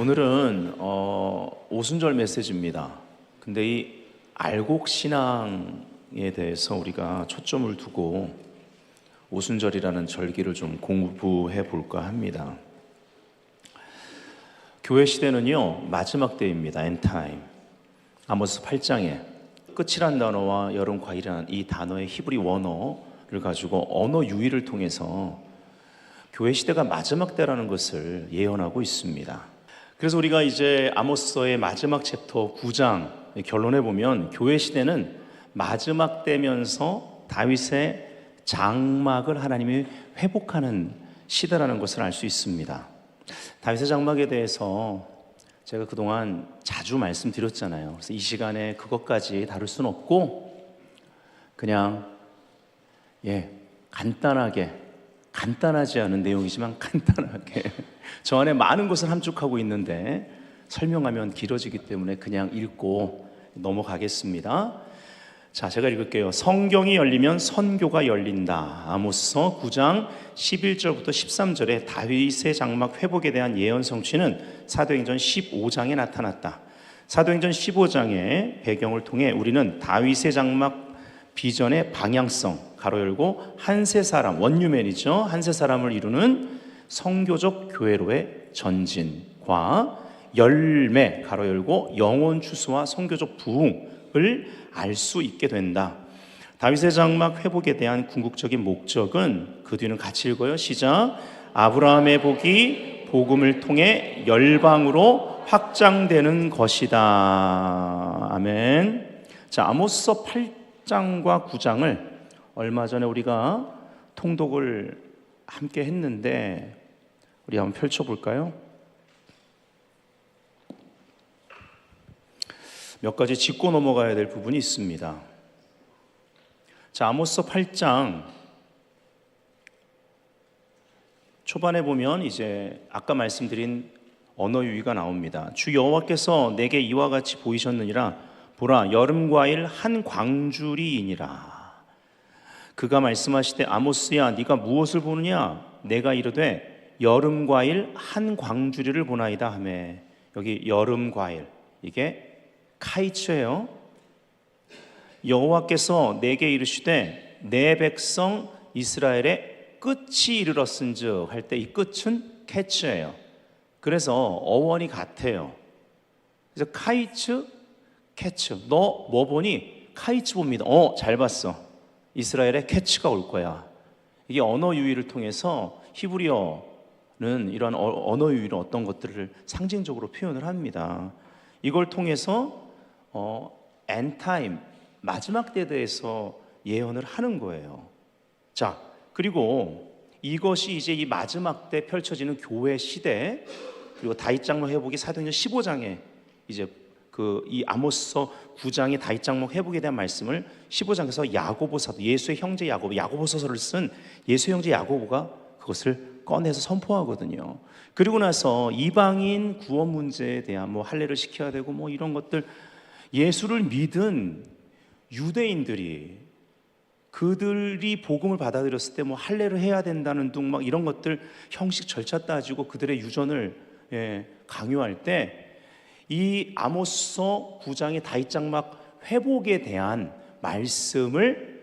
오늘은 오순절 메시지입니다. 근데 이 알곡신앙에 대해서 우리가 초점을 두고 오순절이라는 절기를 좀 공부해 볼까 합니다. 교회 시대는요, 마지막 때입니다. 엔타임. 아모스 8장에 끝이란 단어와 여름 과일이라는 이 단어의 히브리 원어를 가지고 언어 유희를 통해서 교회 시대가 마지막 때라는 것을 예언하고 있습니다. 그래서 우리가 이제 아모스서의 마지막 챕터 9장 결론에 보면 교회 시대는 마지막 때면서 다윗의 장막을 하나님이 회복하는 시대라는 것을 알 수 있습니다. 다윗의 장막에 대해서 제가 그동안 자주 말씀드렸잖아요. 그래서 이 시간에 그것까지 다룰 수는 없고 그냥 간단하지 않은 내용이지만 간단하게 저 안에 많은 것을 함축하고 있는데 설명하면 길어지기 때문에 그냥 읽고 넘어가겠습니다. 자, 제가 읽을게요. 성경이 열리면 선교가 열린다. 아모스서 9장 11절부터 13절에 다윗의 장막 회복에 대한 예언 성취는 사도행전 15장에 나타났다. 사도행전 15장의 배경을 통해 우리는 다윗의 장막 비전의 방향성, 가로 열고 한세 사람, 원유맨이죠. 한세 사람을 이루는 성교적 교회로의 전진과 열매, 가로 열고 영혼 추수와 성교적 부흥을 알 수 있게 된다. 다윗의 장막 회복에 대한 궁극적인 목적은 그 뒤는 같이 읽어요. 시작. 아브라함의 복이 복음을 통해 열방으로 확장되는 것이다. 아멘. 자, 아모스서 8장과 9장을 얼마 전에 우리가 통독을 함께 했는데 우리 한번 펼쳐볼까요? 몇 가지 짚고 넘어가야 될 부분이 있습니다. 자, 아모스서 8장 초반에 보면 이제 아까 말씀드린 언어 유희가 나옵니다. 주 여호와께서 내게 이와 같이 보이셨느니라. 보라, 여름 과일 한 광주리이니라. 그가 말씀하시되 아모스야, 네가 무엇을 보느냐? 내가 이르되 여름 과일 한 광주리를 보나이다 하매. 여기 여름 과일, 이게 카이츠예요. 여호와께서 내게 이르시되 내 백성 이스라엘의 끝이 이르렀은즉 할 때 이 끝은 캐츠예요. 그래서 어원이 같아요. 그래서 카이츠, 캐츠. 너 뭐 보니? 카이츠 봅니다. 잘 봤어. 이스라엘의 캐츠가 올 거야. 이게 언어 유희를 통해서 히브리어는 이러한 언어 유희로 어떤 것들을 상징적으로 표현을 합니다. 이걸 통해서 엔타임, 마지막 때에 대해서 예언을 하는 거예요. 자, 그리고 이것이 이제 이 마지막 때 펼쳐지는 교회 시대, 그리고 다윗 장막 회복이 사도행전 15장에 이제 이 아모스서 9장의 다윗 장막 회복에 대한 말씀을 15장에서 야고보 사도, 예수의 형제 야고보서를 쓴 예수의 형제 야고보가 그것을 꺼내서 선포하거든요. 그리고 나서 이방인 구원 문제에 대한 할례를 시켜야 되고 이런 것들, 예수를 믿은 유대인들이 그들이 복음을 받아들였을 때 할례를 해야 된다는 등 이런 것들 형식 절차 따지고 그들의 유전을 강요할 때 이 아모스서 9장의 다윗 장막 회복에 대한 말씀을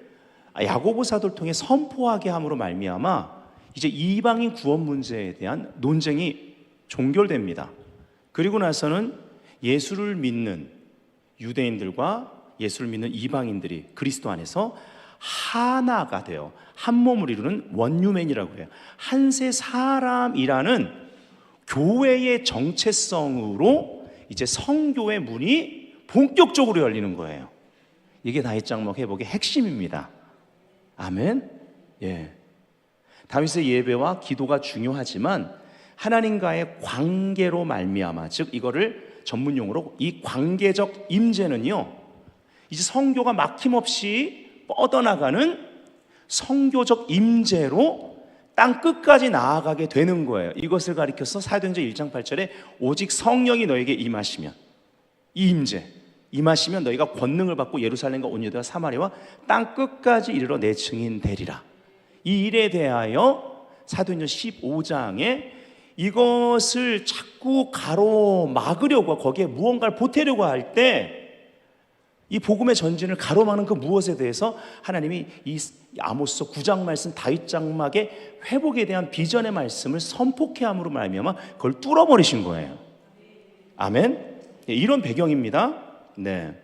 야고보 사도를 통해 선포하게 함으로 말미암아 이제 이방인 구원 문제에 대한 논쟁이 종결됩니다. 그리고 나서는 예수를 믿는 유대인들과 예수를 믿는 이방인들이 그리스도 안에서 하나가 되어 한 몸을 이루는 원유맨이라고 해요. 한세 사람이라는 교회의 정체성으로 이제 성교의 문이 본격적으로 열리는 거예요. 이게 다윗 장막 회복의 핵심입니다. 아멘. 다윗의 예배와 기도가 중요하지만 하나님과의 관계로 말미암아, 즉 이거를 전문 용어로 이 관계적 임재는요, 이제 성교가 막힘없이 뻗어나가는 성교적 임재로 땅 끝까지 나아가게 되는 거예요. 이것을 가리켜서 사도행전 1장 8절에 오직 성령이 너에게 임하시면, 이 임재 임하시면 너희가 권능을 받고 예루살렘과 온 유대와 사마리아와 땅 끝까지 이르러 내 증인 되리라. 이 일에 대하여 사도행전 15장에 이것을 자꾸 가로막으려고, 거기에 무언가를 보태려고 할 때 이 복음의 전진을 가로막는 그 무엇에 대해서 하나님이 이 아모스서 9장 말씀 다윗 장막의 회복에 대한 비전의 말씀을 선포케 함으로 말미암아 그걸 뚫어버리신 거예요. 아멘. 이런 배경입니다. 네.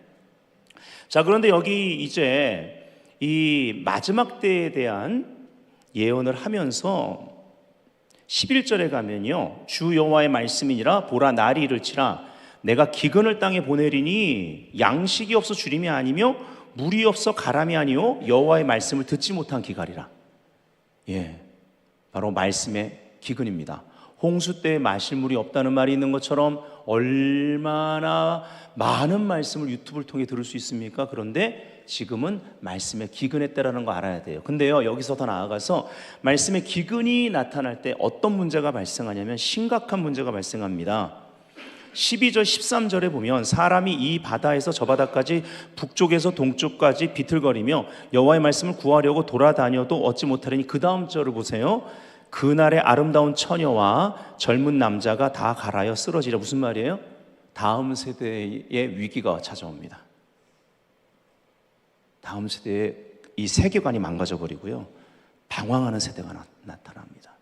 자, 그런데 여기 이제 이 마지막 때에 대한 예언을 하면서 11절에 가면요, 주 여호와의 말씀이니라. 보라, 날이 이를지라 내가 기근을 땅에 보내리니 양식이 없어 주림이 아니며 물이 없어 가람이 아니요 여호와의 말씀을 듣지 못한 기갈이라. 예, 바로 말씀의 기근입니다. 홍수 때 마실 물이 없다는 말이 있는 것처럼 얼마나 많은 말씀을 유튜브를 통해 들을 수 있습니까? 그런데 지금은 말씀의 기근의 때라는 거 알아야 돼요. 근데요, 여기서 더 나아가서 말씀의 기근이 나타날 때 어떤 문제가 발생하냐면 심각한 문제가 발생합니다. 12절 13절에 보면 사람이 이 바다에서 저 바다까지 북쪽에서 동쪽까지 비틀거리며 여호와의 말씀을 구하려고 돌아다녀도 얻지 못하리니, 그 다음 절을 보세요. 그날의 아름다운 처녀와 젊은 남자가 다 갈아여 쓰러지라. 무슨 말이에요? 다음 세대의 위기가 찾아옵니다. 다음 세대의 이 세계관이 망가져 버리고요, 방황하는 세대가 나타납니다.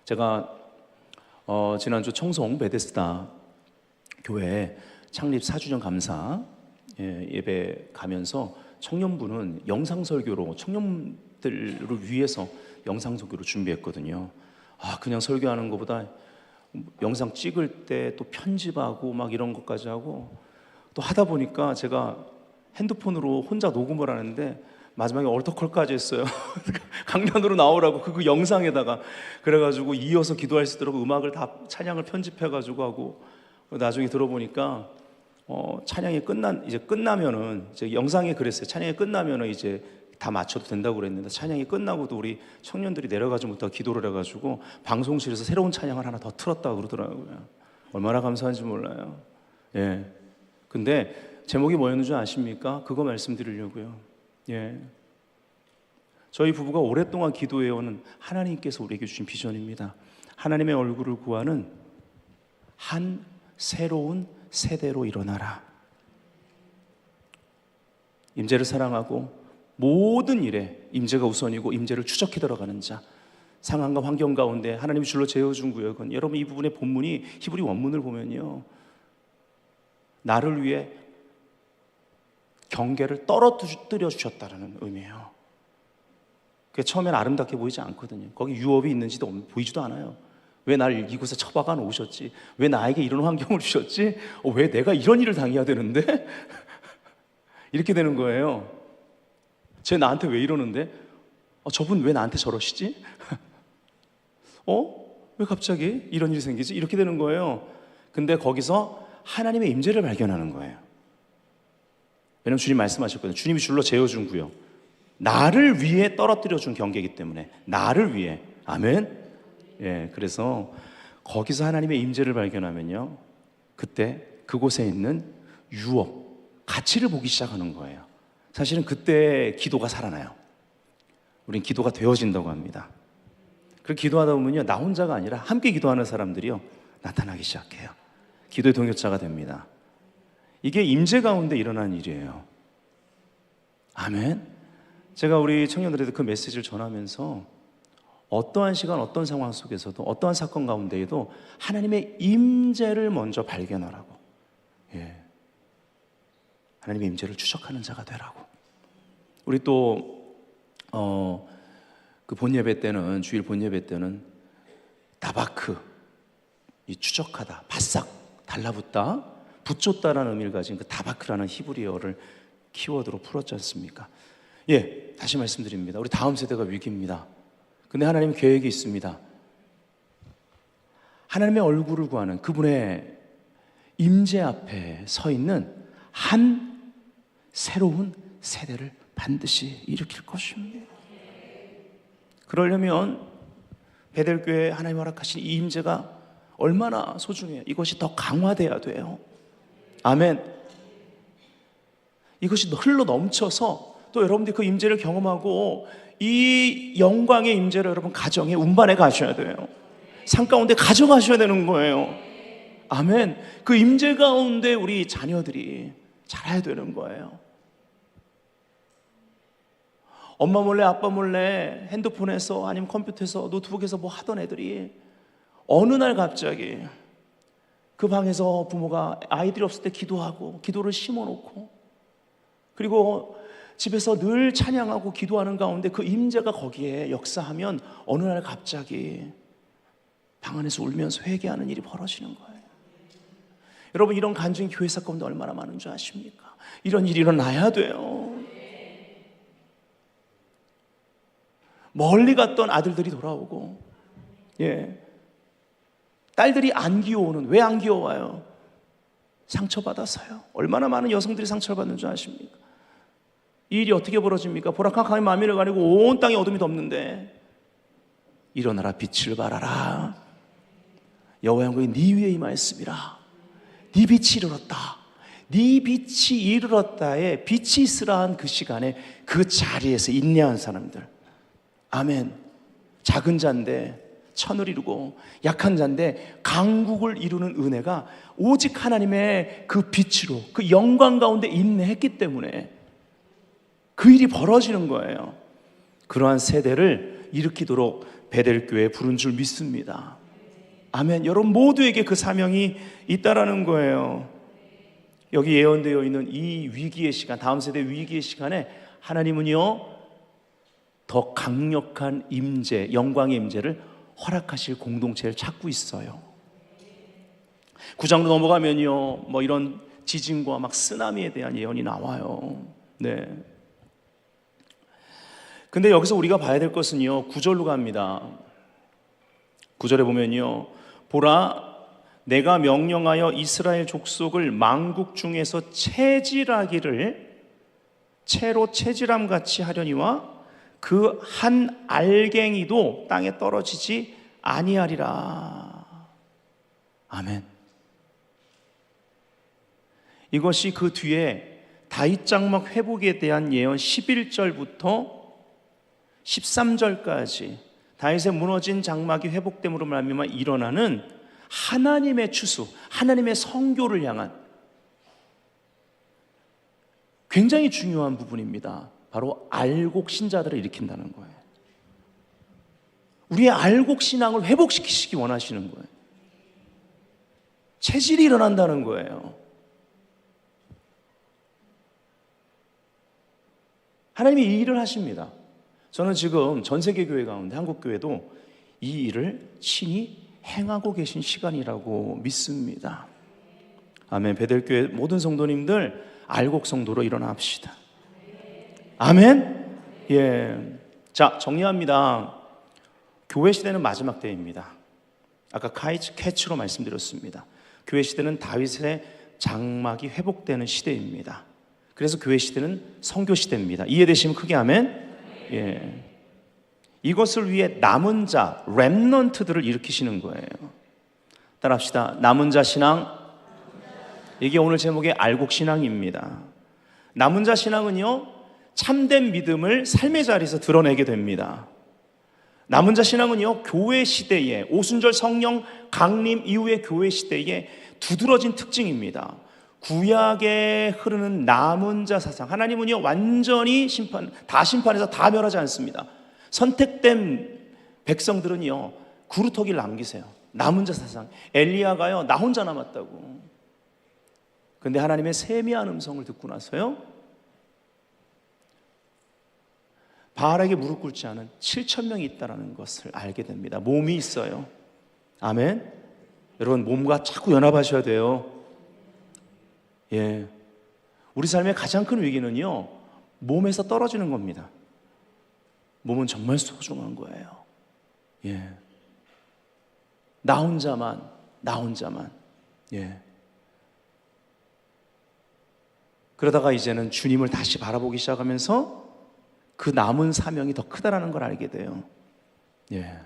제가 지난주 청송 베데스다 교회 창립 4주년 감사 예배 가면서 청년부는 영상설교로 청년들을 위해서 영상설교로 준비했거든요. 그냥 설교하는 것보다 영상 찍을 때 또 편집하고 막 이런 것까지 하고 또 하다 보니까 제가 핸드폰으로 혼자 녹음을 하는데 마지막에 얼터컬까지 했어요. 강연으로 나오라고 그 영상에다가. 그래가지고 이어서 기도할 수 있도록 음악을 다 찬양을 편집해가지고 하고, 나중에 들어보니까 찬양이 끝나면은 이제 영상에 그랬어요. 찬양이 끝나면은 이제 다 맞춰도 된다고 그랬는데, 찬양이 끝나고도 우리 청년들이 내려가지 못하고 기도를 해가지고 방송실에서 새로운 찬양을 하나 더 틀었다고 그러더라고요. 얼마나 감사한지 몰라요. 예. 근데 제목이 뭐였는지 줄 아십니까? 그거 말씀드리려고요. 예. 저희 부부가 오랫동안 기도해오는 하나님께서 우리에게 주신 비전입니다. 하나님의 얼굴을 구하는 한 새로운 세대로 일어나라. 임재를 사랑하고 모든 일에 임재가 우선이고 임재를 추적해 들어가는 자, 상황과 환경 가운데 하나님이 줄로 재어준 구역은, 여러분 이 부분의 본문이 히브리 원문을 보면요, 나를 위해 경계를 떨어뜨려 주셨다는 의미예요. 그게 처음엔 아름답게 보이지 않거든요. 거기 유업이 있는지도 보이지도 않아요. 왜 나를 이곳에 처박아 놓으셨지? 왜 나에게 이런 환경을 주셨지? 왜 내가 이런 일을 당해야 되는데? 이렇게 되는 거예요. 쟤 나한테 왜 이러는데? 저분 왜 나한테 저러시지? 왜 갑자기 이런 일이 생기지? 이렇게 되는 거예요. 근데 거기서 하나님의 임재를 발견하는 거예요. 왜냐하면 주님 말씀하셨거든요. 주님이 줄로 재어준 구역, 나를 위해 떨어뜨려준 경계이기 때문에, 나를 위해. 아멘. 예, 그래서 거기서 하나님의 임재를 발견하면요, 그때 그곳에 있는 유업, 가치를 보기 시작하는 거예요. 사실은 그때 기도가 살아나요. 우린 기도가 되어진다고 합니다. 그렇게 기도하다 보면요, 나 혼자가 아니라 함께 기도하는 사람들이요 나타나기 시작해요. 기도의 동역자가 됩니다. 이게 임재 가운데 일어나는 일이에요. 아멘. 제가 우리 청년들에게 그 메시지를 전하면서 어떠한 시간, 어떤 상황 속에서도, 어떠한 사건 가운데에도 하나님의 임재를 먼저 발견하라고, 하나님의 임재를 추적하는 자가 되라고. 우리 또 그 본예배 때는, 주일 본예배 때는 다바크, 이 추적하다, 바싹 달라붙다, 붙였다라는 의미를 가진 그 다바크라는 히브리어를 키워드로 풀었지 않습니까? 예, 다시 말씀드립니다. 우리 다음 세대가 위기입니다. 근데 하나님의 계획이 있습니다. 하나님의 얼굴을 구하는 그분의 임재 앞에 서 있는 한 새로운 세대를 반드시 일으킬 것입니다. 그러려면 베델교회 하나님 허락하신 이 임재가 얼마나 소중해요. 이것이 더 강화돼야 돼요. 아멘. 이것이 흘러 넘쳐서 또 여러분들이 그 임재를 경험하고 이 영광의 임재를 여러분 가정에 운반해 가셔야 돼요. 산 가운데 가져가셔야 되는 거예요. 아멘. 그 임재 가운데 우리 자녀들이 자라야 되는 거예요. 엄마 몰래 아빠 몰래 핸드폰에서 아니면 컴퓨터에서 노트북에서 뭐 하던 애들이 어느 날 갑자기 그 방에서 부모가 아이들이 없을 때 기도하고 기도를 심어놓고 그리고 집에서 늘 찬양하고 기도하는 가운데 그 임재가 거기에 역사하면 어느 날 갑자기 방 안에서 울면서 회개하는 일이 벌어지는 거예요. 여러분, 이런 간증이 교회 사건도 얼마나 많은 줄 아십니까? 이런 일이 일어나야 돼요. 멀리 갔던 아들들이 돌아오고, 딸들이 안 귀여워오는, 왜 안 귀여워요? 상처받아서요. 얼마나 많은 여성들이 상처를 받는 줄 아십니까? 이 일이 어떻게 벌어집니까? 보라카카의 마미를 가리고 온 땅에 어둠이 덮는데, 일어나라, 빛을 발하라. 여호와의 영광이 네 위에 임하였습니다. 네 빛이 이르렀다. 네 빛이 이르렀다에 빛이 있으라한 그 시간에 그 자리에서 인내한 사람들. 아멘. 작은 자인데 천을 이루고 약한 자인데 강국을 이루는 은혜가 오직 하나님의 그 빛으로 그 영광 가운데 인내했기 때문에 그 일이 벌어지는 거예요. 그러한 세대를 일으키도록 베델교회에 부른 줄 믿습니다. 아멘. 여러분 모두에게 그 사명이 있다라는 거예요. 여기 예언되어 있는 이 위기의 시간, 다음 세대 위기의 시간에 하나님은요 더 강력한 임재, 영광의 임재를 허락하실 공동체를 찾고 있어요. 9장으로 넘어가면요 뭐 이런 지진과 막 쓰나미에 대한 예언이 나와요. 네. 근데 여기서 우리가 봐야 될 것은요 9절로 갑니다. 9절에 보면요, 보라, 내가 명령하여 이스라엘 족속을 만국 중에서 체질하기를 채로 체질함 같이 하려니와 그 한 알갱이도 땅에 떨어지지 아니하리라. 아멘. 이것이 그 뒤에 다윗 장막 회복에 대한 예언 11절부터 13절까지 다윗의 무너진 장막이 회복됨으로 말미암아 일어나는 하나님의 추수, 하나님의 성교를 향한 굉장히 중요한 부분입니다. 바로 알곡 신자들을 일으킨다는 거예요. 우리의 알곡 신앙을 회복시키시기 원하시는 거예요. 체질이 일어난다는 거예요. 하나님이 이 일을 하십니다. 저는 지금 전 세계 교회 가운데 한국 교회도 이 일을 친히 행하고 계신 시간이라고 믿습니다. 아멘. 베델교회 모든 성도님들 알곡 성도로 일어납시다. 아멘. 예. 자, 정리합니다. 교회 시대는 마지막 때입니다. 아까 캐치로 말씀드렸습니다. 교회 시대는 다윗의 장막이 회복되는 시대입니다. 그래서 교회 시대는 선교 시대입니다. 이해되시면 크게 아멘. 예. 이것을 위해 남은 자, 렘넌트들을 일으키시는 거예요. 따라합시다. 남은 자 신앙. 이게 오늘 제목의 알곡 신앙입니다. 남은 자 신앙은요, 참된 믿음을 삶의 자리에서 드러내게 됩니다. 남은 자 신앙은요, 교회 시대에, 오순절 성령 강림 이후의 교회 시대에 두드러진 특징입니다. 구약에 흐르는 남은 자 사상, 하나님은요 완전히 다 심판해서 다 멸하지 않습니다. 선택된 백성들은요 구루터기를 남기세요. 남은 자 사상. 엘리야가요 나 혼자 남았다고. 근데 하나님의 세미한 음성을 듣고 나서요 바알에게 무릎 꿇지 않은 7,000명이 있다는 것을 알게 됩니다. 몸이 있어요. 아멘. 여러분 몸과 자꾸 연합하셔야 돼요. 예, 우리 삶의 가장 큰 위기는요 몸에서 떨어지는 겁니다. 몸은 정말 소중한 거예요. 예, 나 혼자만. 예. 그러다가 이제는 주님을 다시 바라보기 시작하면서 그 남은 사명이 더 크다라는 걸 알게 돼요. 예.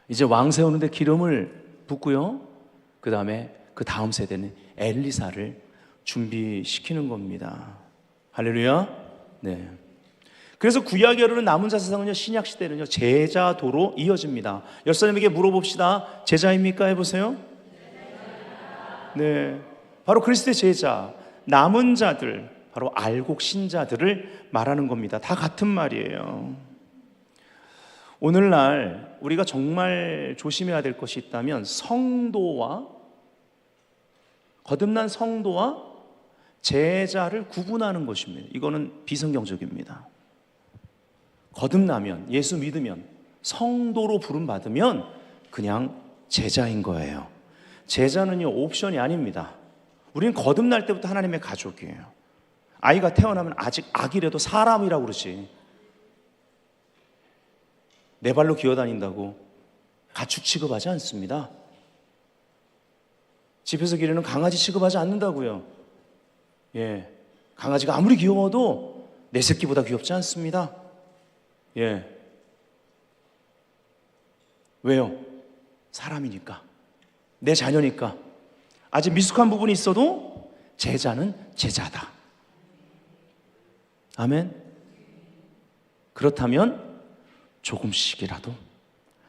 이제 왕 세우는데 기름을 붓고요. 그 다음에 그 다음 세대는 엘리사를 준비시키는 겁니다. 할렐루야. 네. 그래서 구약에 흐르는 남은 자세상은요, 신약 시대는요 제자도로 이어집니다. 옆 사람에게 물어봅시다. 제자입니까? 해보세요. 네, 바로 그리스도의 제자, 남은 자들, 바로 알곡 신자들을 말하는 겁니다. 다 같은 말이에요. 오늘날 우리가 정말 조심해야 될 것이 있다면 성도와, 거듭난 성도와 제자를 구분하는 것입니다. 이거는 비성경적입니다. 거듭나면, 예수 믿으면, 성도로 부름받으면 그냥 제자인 거예요. 제자는요 옵션이 아닙니다. 우리는 거듭날 때부터 하나님의 가족이에요. 아이가 태어나면 아직 아기라도 사람이라고 그러지, 네 발로 기어다닌다고 가축 취급하지 않습니다. 집에서 기르는 강아지 취급하지 않는다고요. 예, 강아지가 아무리 귀여워도 내 새끼보다 귀엽지 않습니다. 예, 왜요? 사람이니까, 내 자녀니까. 아직 미숙한 부분이 있어도 제자는 제자다. 아멘. 그렇다면 조금씩이라도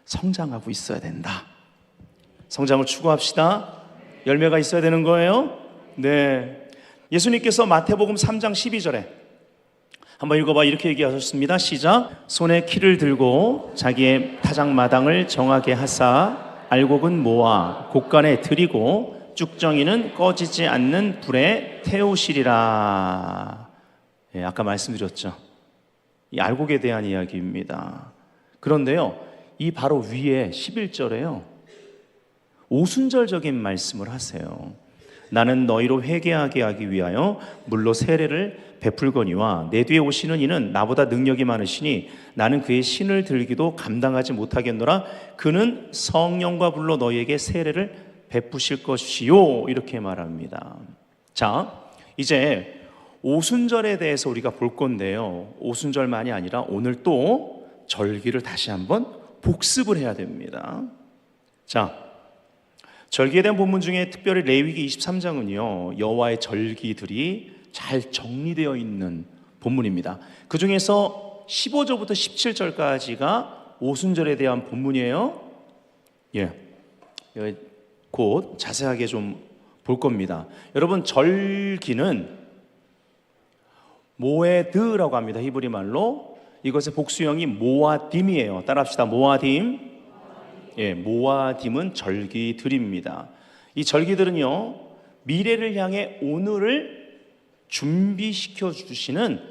성장하고 있어야 된다. 성장을 추구합시다. 열매가 있어야 되는 거예요. 네, 예수님께서 마태복음 3장 12절에 한번 읽어봐. 이렇게 얘기하셨습니다. 시작. 손에 키를 들고 자기의 타작마당을 정하게 하사 알곡은 모아 곡간에 들이고 쭉정이는 꺼지지 않는 불에 태우시리라. 예, 아까 말씀드렸죠. 이 알곡에 대한 이야기입니다. 그런데요, 이 바로 위에 11절에요 오순절적인 말씀을 하세요. 나는 너희로 회개하게 하기 위하여 물로 세례를 베풀거니와 내 뒤에 오시는 이는 나보다 능력이 많으시니 나는 그의 신을 들기도 감당하지 못하겠노라. 그는 성령과 불로 너희에게 세례를 베푸실 것이요. 이렇게 말합니다. 자, 이제 오순절에 대해서 우리가 볼 건데요, 오순절만이 아니라 오늘 또 절기를 다시 한번 복습을 해야 됩니다. 자, 절기에 대한 본문 중에 특별히 레위기 23장은요 여호와의 절기들이 잘 정리되어 있는 본문입니다. 그 중에서 15절부터 17절까지가 오순절에 대한 본문이에요. 예, 곧 자세하게 좀 볼 겁니다. 여러분, 절기는 모에드라고 합니다. 히브리 말로. 이것의 복수형이 모아딤이에요. 따라합시다. 모아딤. 예, 모아딤은 절기들입니다. 이 절기들은요 미래를 향해 오늘을 준비시켜 주시는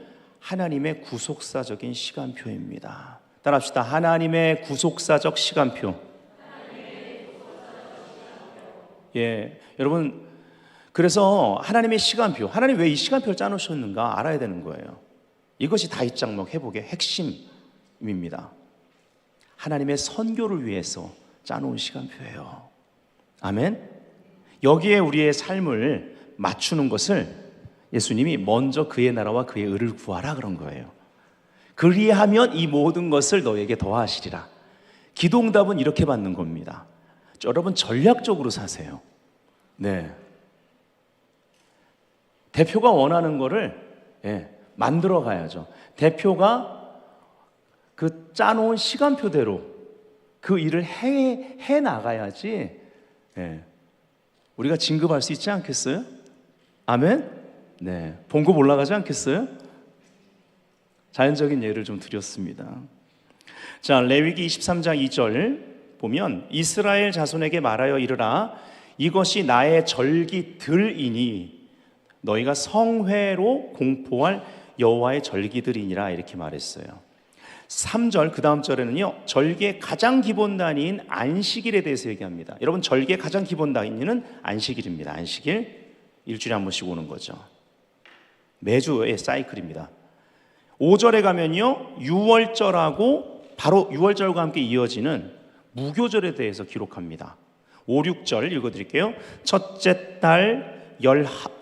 하나님의 구속사적인 시간표입니다. 따라합시다. 하나님의 구속사적 시간표. 예, 여러분, 그래서 하나님의 시간표, 하나님 왜 이 시간표를 짜놓으셨는가 알아야 되는 거예요. 이것이 다윗 장막 회복의 핵심입니다. 하나님의 선교를 위해서 짜놓은 시간표예요. 아멘. 여기에 우리의 삶을 맞추는 것을 예수님이 먼저 그의 나라와 그의 의를 구하라 그런 거예요. 그리하면 이 모든 것을 너에게 더하시리라. 기도응답은 이렇게 받는 겁니다. 여러분, 전략적으로 사세요. 네, 대표가 원하는 거를 만들어 가야죠. 대표가 그 짜놓은 시간표대로 그 일을 해 나가야지 우리가 진급할 수 있지 않겠어요? 아멘? 네, 봉급 올라가지 않겠어요? 자연적인 예를 좀 드렸습니다. 자, 레위기 23장 2절 보면 이스라엘 자손에게 말하여 이르라. 이것이 나의 절기들이니 너희가 성회로 공포할 여호와의 절기들이니라. 이렇게 말했어요. 3절 그 다음 절에는요 절기의 가장 기본 단위인 안식일에 대해서 얘기합니다. 여러분, 절기의 가장 기본 단위는 안식일입니다. 안식일 일주일에 한 번씩 오는 거죠. 매주의 사이클입니다. 5절에 가면요 유월절하고 바로 유월절과 함께 이어지는 무교절에 대해서 기록합니다. 5, 6절 읽어드릴게요. 첫째 달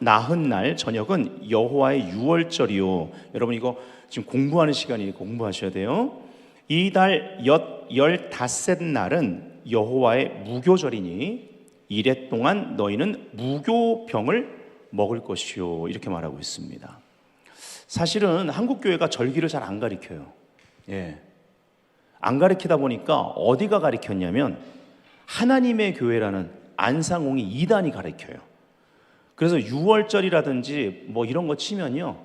나흔 날 저녁은 여호와의 유월절이요. 여러분, 이거 지금 공부하는 시간이니 공부하셔야 돼요. 이 달 15날은 여호와의 무교절이니 이래 동안 너희는 무교병을 먹을 것이요. 이렇게 말하고 있습니다. 사실은 한국 교회가 절기를 잘 안 가르쳐요. 예. 안 가르치다 보니까 어디가 가르쳤냐면 하나님의 교회라는 안상홍이 이단이 가르쳐요. 그래서 6월절이라든지 뭐 이런 거 치면요,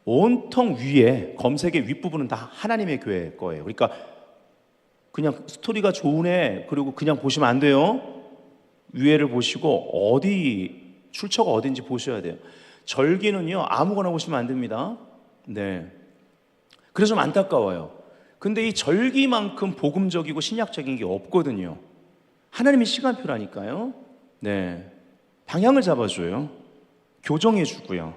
온통 위에 검색의 윗부분은 다 하나님의 교회 거예요. 그러니까 그냥 스토리가 좋으네 그리고 그냥 보시면 안 돼요. 위에를 보시고 어디 출처가 어딘지 보셔야 돼요. 절기는요 아무거나 보시면 안 됩니다. 네. 그래서 좀 안타까워요. 근데 이 절기만큼 복음적이고 신약적인 게 없거든요. 하나님의 시간표라니까요. 네. 방향을 잡아줘요. 교정해주고요.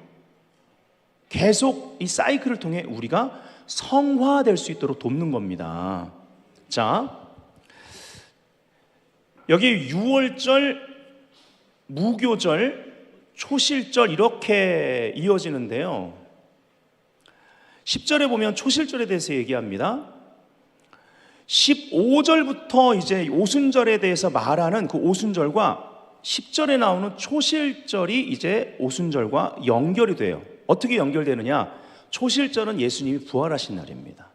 계속 이 사이클을 통해 우리가 성화될 수 있도록 돕는 겁니다. 자, 여기 6월절, 무교절, 초실절 이렇게 이어지는데요. 10절에 보면 초실절에 대해서 얘기합니다. 15절부터 이제 오순절에 대해서 말하는 그 오순절과 10절에 나오는 초실절이 이제 오순절과 연결이 돼요. 어떻게 연결되느냐? 초실절은 예수님이 부활하신 날입니다.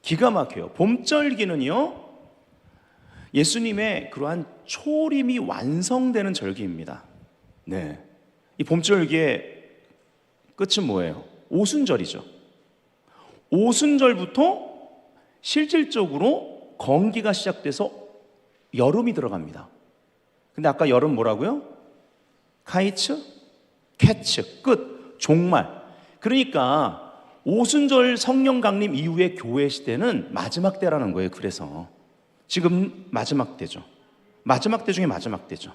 기가 막혀요. 봄절기는요, 예수님의 그러한 초림이 완성되는 절기입니다. 네. 이 봄절기의 끝은 뭐예요? 오순절이죠. 오순절부터 실질적으로 건기가 시작돼서 여름이 들어갑니다. 근데 아까 여름 뭐라고요? 카이츠, 캐츠, 끝, 종말. 그러니까 오순절 성령 강림 이후의 교회 시대는 마지막 때라는 거예요. 그래서 지금 마지막 때죠. 마지막 때 중에 마지막 때죠.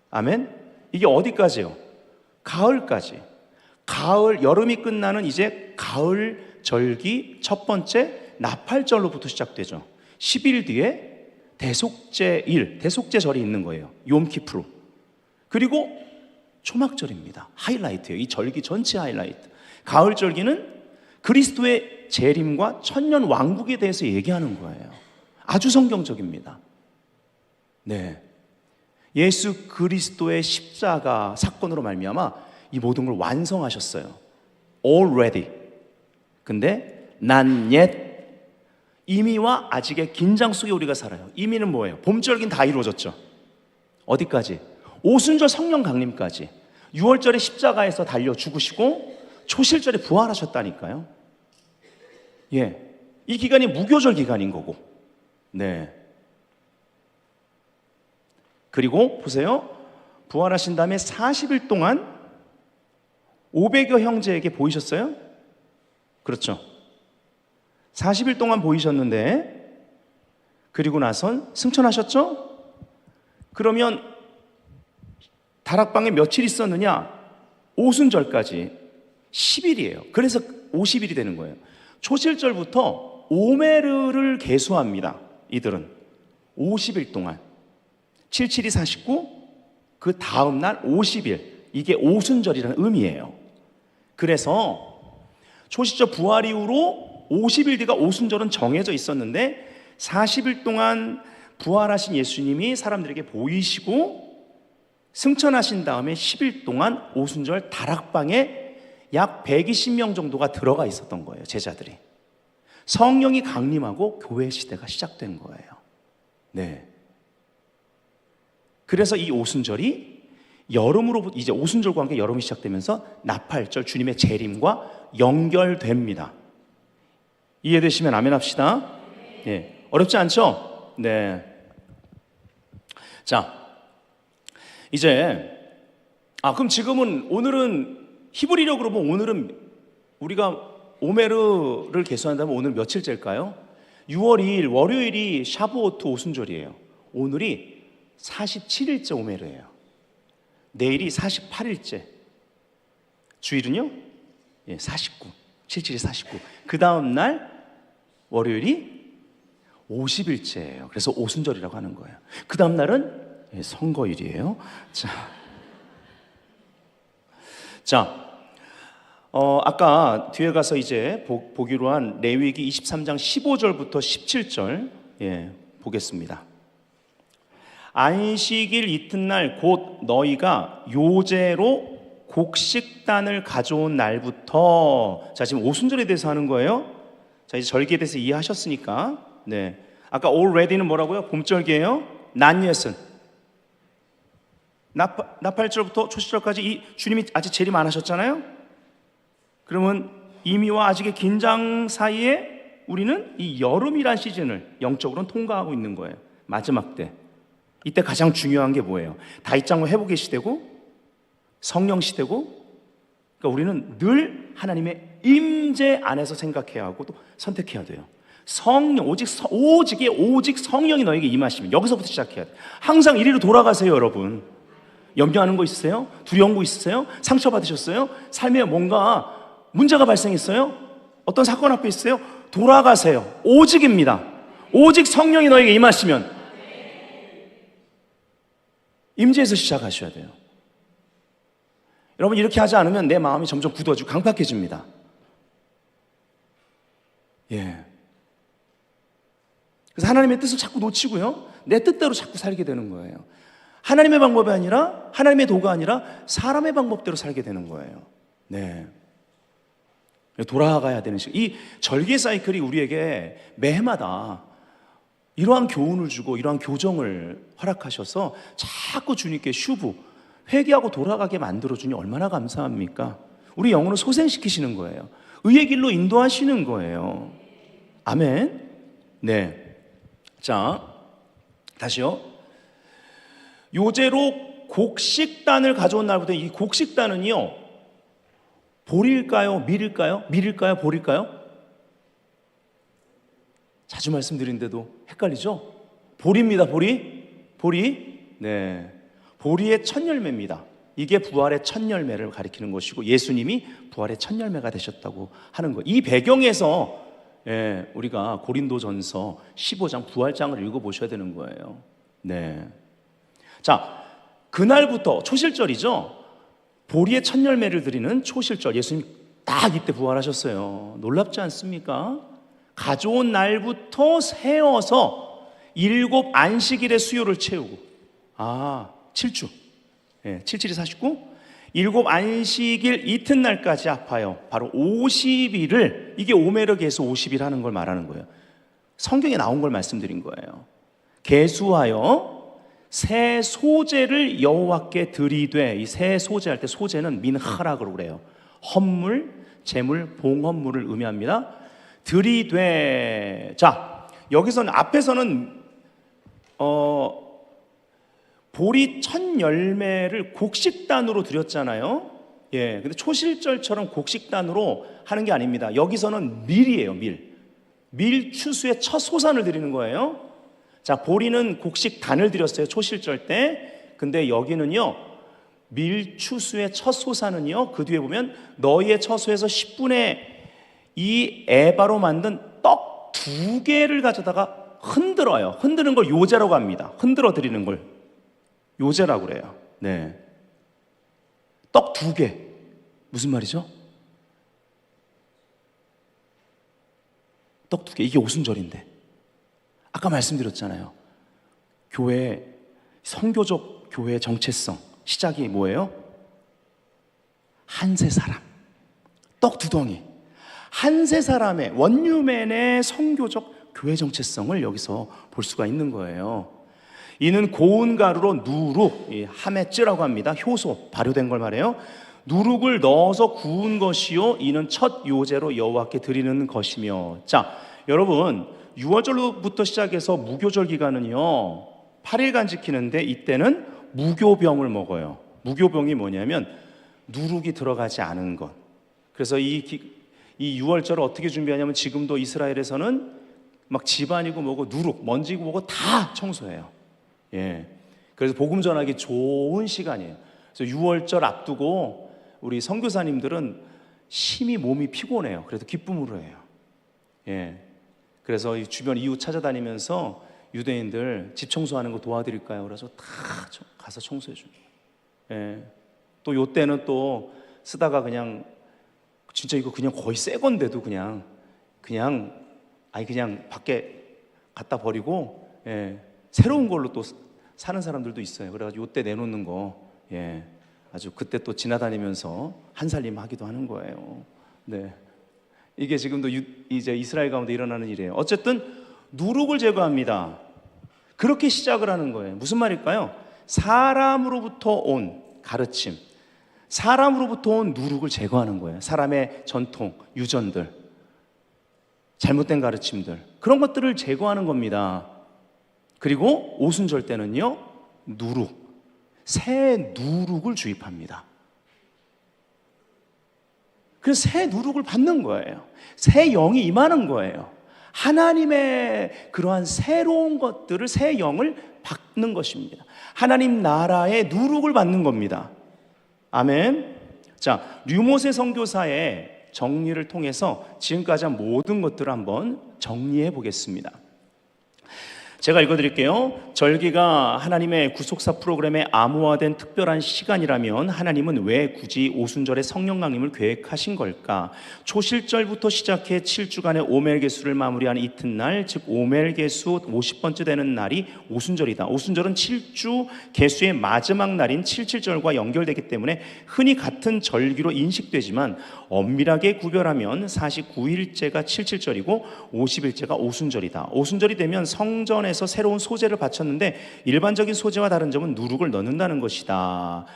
아멘? 이게 어디까지요? 가을까지. 가을, 여름이 끝나는 이제 가을 절기 첫 번째 나팔절로부터 시작되죠. 10일 뒤에 대속제일, 대속제절이 있는 거예요. 욤키프루. 그리고 초막절입니다. 하이라이트예요. 이 절기 전체 하이라이트. 가을 절기는 그리스도의 재림과 천년 왕국에 대해서 얘기하는 거예요. 아주 성경적입니다. 네. 예수 그리스도의 십자가 사건으로 말미암아 이 모든 걸 완성하셨어요. Already. 근데 not yet. 이미와 아직의 긴장 속에 우리가 살아요. 이미는 뭐예요? 봄절기는 다 이루어졌죠. 어디까지? 오순절 성령 강림까지. 6월절에 십자가에서 달려 죽으시고 초실절에 부활하셨다니까요. 예, 이 기간이 무교절 기간인 거고. 네. 그리고 보세요. 부활하신 다음에 40일 동안 500여 형제에게 보이셨어요? 그렇죠. 40일 동안 보이셨는데 그리고 나선 승천하셨죠? 그러면 다락방에 며칠 있었느냐? 오순절까지 10일이에요. 그래서 50일이 되는 거예요. 초실절부터 오메르를 계수합니다. 이들은 50일 동안 77이 49, 그 다음 날 50일, 이게 오순절이라는 의미예요. 그래서 초실절 부활 이후로 50일 뒤가 오순절은 정해져 있었는데 40일 동안 부활하신 예수님이 사람들에게 보이시고 승천하신 다음에 10일 동안 오순절 다락방에 약 120명 정도가 들어가 있었던 거예요. 제자들이. 성령이 강림하고 교회 시대가 시작된 거예요. 네. 그래서 이 오순절이 여름으로부터 이제 오순절과 함께 여름이 시작되면서 나팔절 주님의 재림과 연결됩니다. 이해되시면 아멘 합시다. 네. 어렵지 않죠? 네. 자, 이제 그럼 지금은 오늘은 히브리로 그러면 오늘은 우리가 오메르를 계산한다면 오늘 며칠째일까요? 6월 2일 월요일이 샤부오트 오순절이에요. 오늘이 47일째 오메르예요. 내일이 48일째. 주일은요? 49. 77이 49. 그 다음 날 월요일이 50일째예요. 그래서 오순절이라고 하는 거예요. 그 다음 날은 선거일이에요. 자, 아까 뒤에 가서 이제 보기로 한 레위기 23장 15절부터 17절 보겠습니다. 안식일 이튿날 곧 너희가 요제로 곡식단을 가져온 날부터, 자 지금 오순절에 대해서 하는 거예요. 자 이제 절기에 대해서 이해하셨으니까. 네. 아까 already는 뭐라고요? 봄절기예요. not yet은 나팔절부터 초시절까지 이 주님이 아직 재림 안 하셨잖아요. 그러면 이미와 아직의 긴장 사이에 우리는 이 여름이란 시즌을 영적으로는 통과하고 있는 거예요. 마지막 때. 이때 가장 중요한 게 뭐예요? 다윗장로 회복의 시대고 성령 시대고, 그러니까 우리는 늘 하나님의 임재 안에서 생각해야 하고 또 선택해야 돼요. 성령, 오직 성령이 너에게 임하시면, 여기서부터 시작해야 돼요. 항상 이리로 돌아가세요. 여러분 염려하는 거 있으세요? 두려운 거 있으세요? 상처받으셨어요? 삶에 뭔가 문제가 발생했어요? 어떤 사건 앞에 있어요? 돌아가세요. 오직입니다. 오직 성령이 너에게 임하시면 임재에서 시작하셔야 돼요. 여러분 이렇게 하지 않으면 내 마음이 점점 굳어지고 강팍해집니다. 예. 그래서 하나님의 뜻을 자꾸 놓치고요, 내 뜻대로 자꾸 살게 되는 거예요. 하나님의 방법이 아니라, 하나님의 도가 아니라 사람의 방법대로 살게 되는 거예요. 네. 돌아가야 되는 시간. 이 절개 사이클이 우리에게 매해마다 이러한 교훈을 주고 이러한 교정을 허락하셔서 자꾸 주님께 슈브, 회개하고 돌아가게 만들어주니 얼마나 감사합니까? 우리 영혼을 소생시키시는 거예요. 의의 길로 인도하시는 거예요. 아멘. 네. 자, 다시요. 요제로 곡식단을 가져온 날부터, 이 곡식단은요, 보릴까요? 밀일까요? 밀일까요? 보릴까요? 자주 말씀드린데도 헷갈리죠? 보리입니다. 보리. 네. 보리의 첫 열매입니다. 이게 부활의 첫 열매를 가리키는 것이고, 예수님이 부활의 첫 열매가 되셨다고 하는 거예요. 이 배경에서 우리가 고린도전서 15장 부활장을 읽어보셔야 되는 거예요. 네. 자, 그날부터 초실절이죠. 보리의 첫 열매를 드리는 초실절, 예수님 딱 이때 부활하셨어요. 놀랍지 않습니까? 가져온 날부터 세어서 7 안식일의 수요를 채우고, 7주, 77이 49, 7 안식일 이튿날까지 아파요. 바로 50일을, 이게 오메르게서 50일 하는 걸 말하는 거예요. 성경에 나온 걸 말씀드린 거예요. 계수하여 새 소제를 여호와께 드리되, 이 새 소제 할 때 소제는 민하라고 그래요. 헌물, 제물, 봉헌물을 의미합니다. 드리되, 자 여기서는 앞에서는 보리 첫 열매를 곡식단으로 드렸잖아요. 예, 근데 초실절처럼 곡식단으로 하는 게 아닙니다. 여기서는 밀이에요. 밀 추수의 첫 소산을 드리는 거예요. 자, 보리는 곡식단을 드렸어요, 초실절 때. 근데 여기는요, 밀추수의 첫 소사는요, 그 뒤에 보면 너희의 처소에서 10분의 2 에바로 만든 떡 2개를 가져다가 흔들어요. 흔드는 걸 요제라고 합니다. 흔들어 드리는 걸 요제라고 그래요. 네. 떡 2개. 무슨 말이죠? 떡 2개. 이게 오순절인데. 아까 말씀드렸잖아요. 교회, 선교적 교회의 정체성, 시작이 뭐예요? 한세 사람, 떡 2덩이. 한세 사람의, 원유맨의 선교적 교회 정체성을 여기서 볼 수가 있는 거예요. 이는 고운 가루로 누룩, 하메츠라고 합니다. 효소, 발효된 걸 말해요. 누룩을 넣어서 구운 것이요, 이는 첫 요제로 여호와께 드리는 것이며. 자, 여러분, 6월절부터 시작해서 무교절 기간은요 8일간 지키는데, 이때는 무교병을 먹어요. 무교병이 뭐냐면 누룩이 들어가지 않은 것. 그래서 이 6월절을 어떻게 준비하냐면, 지금도 이스라엘에서는 막 집안이고 뭐고 누룩, 먼지고 뭐고 다 청소해요. 예. 그래서 복음 전하기 좋은 시간이에요. 그래서 6월절 앞두고 우리 선교사님들은 심히 몸이 피곤해요. 그래도 기쁨으로 해요. 예. 그래서 이 주변 이웃 찾아다니면서 유대인들 집 청소하는 거 도와드릴까요? 그래서 다 가서 청소해 줍니다. 예. 또 요때는 또 쓰다가 그냥 진짜 이거 그냥 거의 새 건데도 그냥 밖에 갖다 버리고, 예, 새로운 걸로 또 사는 사람들도 있어요. 그래가지고 요때 내놓는 거, 예, 아주 그때 또 지나다니면서 한살림 하기도 하는 거예요. 네, 이게 지금도 이제 이스라엘 가운데 일어나는 일이에요. 어쨌든 누룩을 제거합니다. 그렇게 시작을 하는 거예요. 무슨 말일까요? 사람으로부터 온 가르침, 사람으로부터 온 누룩을 제거하는 거예요. 사람의 전통, 유전들, 잘못된 가르침들, 그런 것들을 제거하는 겁니다. 그리고 오순절 때는요, 누룩, 새 누룩을 주입합니다. 그래서 새 누룩을 받는 거예요. 새 영이 임하는 거예요. 하나님의 그러한 새로운 것들을, 새 영을 받는 것입니다. 하나님 나라의 누룩을 받는 겁니다. 아멘. 자, 류모세 선교사의 정리를 통해서 지금까지 한 모든 것들을 한번 정리해 보겠습니다. 제가 읽어드릴게요. 절기가 하나님의 구속사 프로그램에 암호화된 특별한 시간이라면 하나님은 왜 굳이 오순절에 성령 강림을 계획하신 걸까? 초실절부터 시작해 7주간의 오멜개수를 마무리하는 이튿날, 즉 오멜개수 50번째 되는 날이 오순절이다. 오순절은 7주 개수의 마지막 날인 77절과 연결되기 때문에 흔히 같은 절기로 인식되지만 엄밀하게 구별하면 49일째가 77절이고 50일째가 오순절이다. 오순절이 되면 성전에서 새로운 소재를 바쳤는데 일반적인 소재와 다른 점은 누룩을 넣는다는 것이다.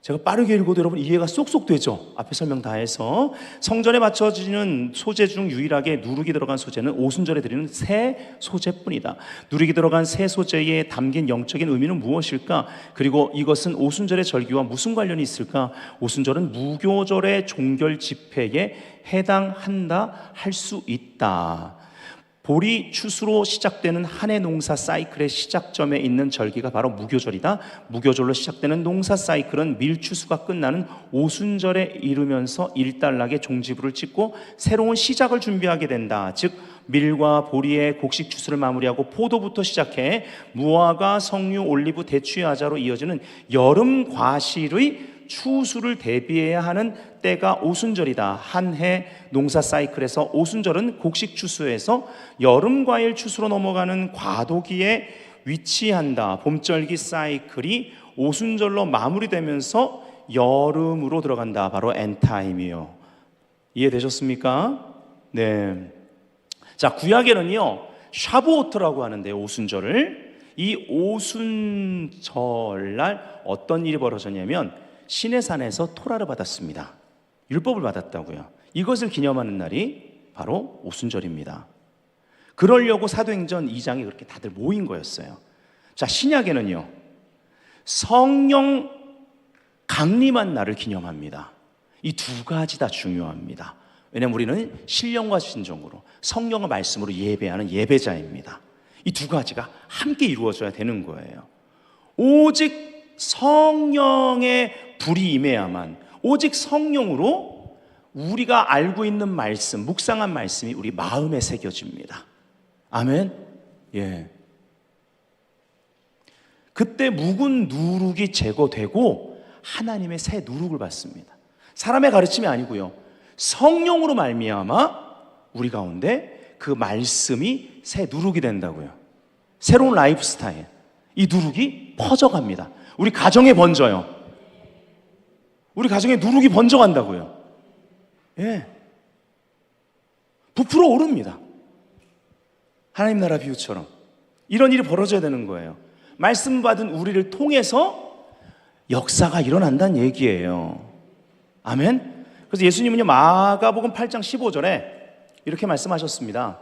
제가 빠르게 읽어도 여러분 이해가 쏙쏙 되죠? 앞에 설명 다 해서 성전에 맞춰지는 소재 중 유일하게 누룩이 들어간 소재는 오순절에 드리는 새 소재뿐이다. 누룩이 들어간 새 소재에 담긴 영적인 의미는 무엇일까? 그리고 이것은 오순절의 절기와 무슨 관련이 있을까? 오순절은 무교절의 종결 집회에 해당한다 할 수 있다. 보리 추수로 시작되는 한 해 농사 사이클의 시작점에 있는 절기가 바로 무교절이다. 무교절로 시작되는 농사 사이클은 밀추수가 끝나는 오순절에 이르면서 일단락의 종지부를 찍고 새로운 시작을 준비하게 된다. 즉 밀과 보리의 곡식 추수를 마무리하고 포도부터 시작해 무화과, 석류, 올리브, 대추의 아자로 이어지는 여름 과실의 추수를 대비해야 하는 때가 오순절이다. 한 해 농사 사이클에서 오순절은 곡식 추수에서 여름 과일 추수로 넘어가는 과도기에 위치한다. 봄절기 사이클이 오순절로 마무리되면서 여름으로 들어간다. 바로 엔타임이요. 이해되셨습니까? 네. 자, 구약에는요 샤부오트라고 하는데 오순절을, 이 오순절날 어떤 일이 벌어졌냐면 시내산에서 토라를 받았습니다. 율법을 받았다고요. 이것을 기념하는 날이 바로 오순절입니다. 그러려고 사도행전 2장에 그렇게 다들 모인 거였어요. 자, 신약에는요 성령 강림한 날을 기념합니다. 이 두 가지 다 중요합니다. 왜냐하면 우리는 신령과 신정으로 성령의 말씀으로 예배하는 예배자입니다. 이 두 가지가 함께 이루어져야 되는 거예요. 오직 성령의 불이 임해야만, 오직 성령으로 우리가 알고 있는 말씀, 묵상한 말씀이 우리 마음에 새겨집니다. 아멘. 예. 그때 묵은 누룩이 제거되고 하나님의 새 누룩을 받습니다. 사람의 가르침이 아니고요, 성령으로 말미암아 우리 가운데 그 말씀이 새 누룩이 된다고요. 새로운 라이프 스타일, 이 누룩이 퍼져갑니다. 우리 가정에 번져요. 우리 가정에 누룩이 번져간다고요. 예. 부풀어 오릅니다. 하나님 나라 비유처럼 이런 일이 벌어져야 되는 거예요. 말씀 받은 우리를 통해서 역사가 일어난다는 얘기예요. 아멘. 그래서 예수님은요 마가복음 8장 15절에 이렇게 말씀하셨습니다.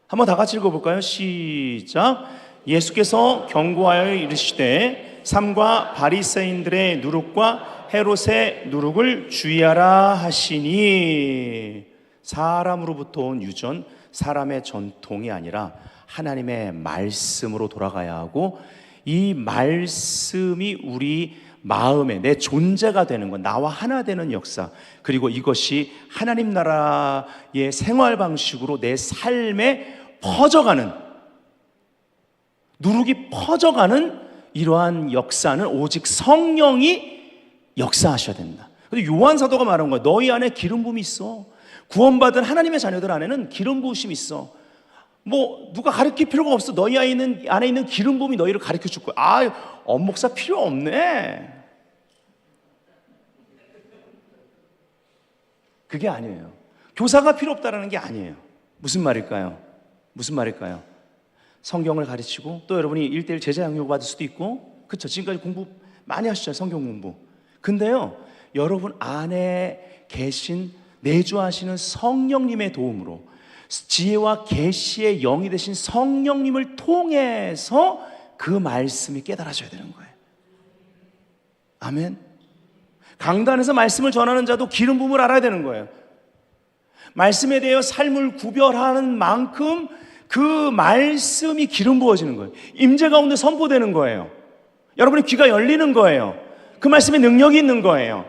한번 다 같이 읽어볼까요? 시작. 예수께서 경고하여 이르시되 삼가 바리새인들의 누룩과 헤롯의 누룩을 주의하라 하시니, 사람으로부터 온 유전, 사람의 전통이 아니라 하나님의 말씀으로 돌아가야 하고, 이 말씀이 우리 마음에 내 존재가 되는 것, 나와 하나 되는 역사, 그리고 이것이 하나님 나라의 생활 방식으로 내 삶에 퍼져가는, 누룩이 퍼져가는 이러한 역사는 오직 성령이 역사하셔야 된다. 근데 요한 사도가 말한 거야. 너희 안에 기름 부음이 있어. 구원받은 하나님의 자녀들 안에는 기름 부으심이 있어. 뭐 누가 가르칠 필요가 없어. 너희 안에 있는 기름 부음이 너희를 가르쳐 줄 거야. 아, 엄목사 필요 없네. 그게 아니에요. 교사가 필요 없다라는 게 아니에요. 무슨 말일까요? 무슨 말일까요? 성경을 가르치고 또 여러분이 1:1 제자 양육 받을 수도 있고, 그렇죠? 지금까지 공부 많이 하셨잖아요, 성경 공부. 근데요, 여러분 안에 계신 내주하시는 성령님의 도움으로, 지혜와 계시의 영이 되신 성령님을 통해서 그 말씀이 깨달아져야 되는 거예요. 아멘. 강단에서 말씀을 전하는 자도 기름 부음을 알아야 되는 거예요. 말씀에 대해 삶을 구별하는 만큼 그 말씀이 기름 부어지는 거예요. 임재 가운데 선포되는 거예요. 여러분의 귀가 열리는 거예요. 그 말씀에 능력이 있는 거예요.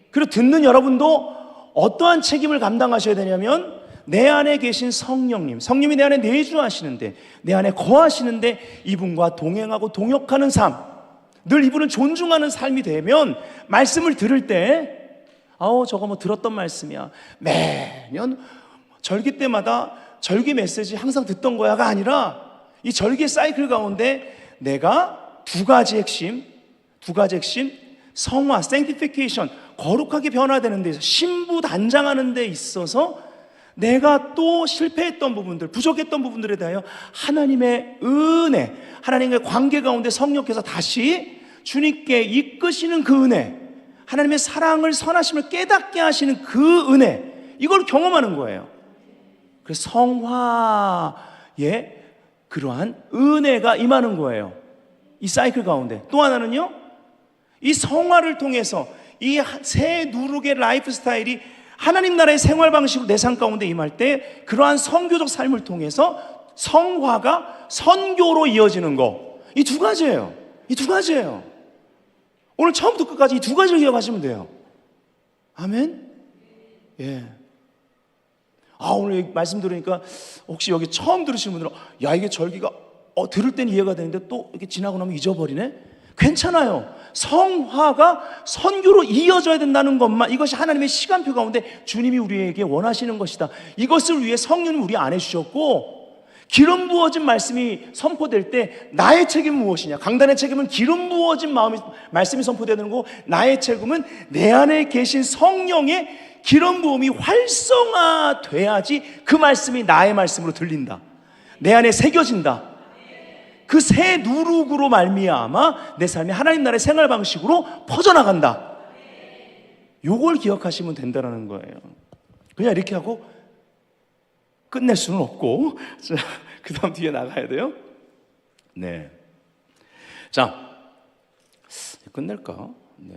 그리고 듣는 여러분도 어떠한 책임을 감당하셔야 되냐면, 내 안에 계신 성령님이 내 안에 내주하시는데, 내 안에 거하시는데 이분과 동행하고 동역하는 삶, 늘 이분을 존중하는 삶이 되면 말씀을 들을 때, 저거 뭐 들었던 말씀이야, 매년 절기 때마다 절기 메시지 항상 듣던 거야가 아니라, 이 절기의 사이클 가운데 내가 두 가지 핵심, 성화, sanctification, 거룩하게 변화되는 데 있어서, 신부 단장하는 데 있어서 내가 또 실패했던 부분들, 부족했던 부분들에 대하여 하나님의 은혜, 하나님의 관계 가운데 성령께서 다시 주님께 이끄시는 그 은혜, 하나님의 사랑을, 선하심을 깨닫게 하시는 그 은혜, 이걸 경험하는 거예요. 그래서 성화의 그러한 은혜가 임하는 거예요, 이 사이클 가운데. 또 하나는요, 이 성화를 통해서 이 새 누룩의 라이프 스타일이 하나님 나라의 생활 방식으로 내 삶 가운데 임할 때, 그러한 선교적 삶을 통해서 성화가 선교로 이어지는 거, 이 두 가지예요. 오늘 처음부터 끝까지 이 두 가지를 기억하시면 돼요. 아멘. 예. 오늘 말씀 들으니까 혹시 여기 처음 들으시는 분들은, 야, 이게 절기가 들을 때는 이해가 되는데 또 이렇게 지나고 나면 잊어버리네? 괜찮아요. 성화가 선교로 이어져야 된다는 것만, 이것이 하나님의 시간표 가운데 주님이 우리에게 원하시는 것이다. 이것을 위해 성령님 우리 안에 주셨고, 기름 부어진 말씀이 선포될 때 나의 책임은 무엇이냐? 강단의 책임은 기름 부어진 말씀이 선포되는 거고, 나의 책임은 내 안에 계신 성령의 기름 부음이 활성화돼야지 그 말씀이 나의 말씀으로 들린다, 내 안에 새겨진다. 그 새 누룩으로 말미암아 내 삶이 하나님 나라의 생활 방식으로 퍼져나간다. 요걸 기억하시면 된다는 거예요. 그냥 이렇게 하고 끝낼 수는 없고, 그 다음 뒤에 나가야 돼요. 네. 자, 끝낼까? 네.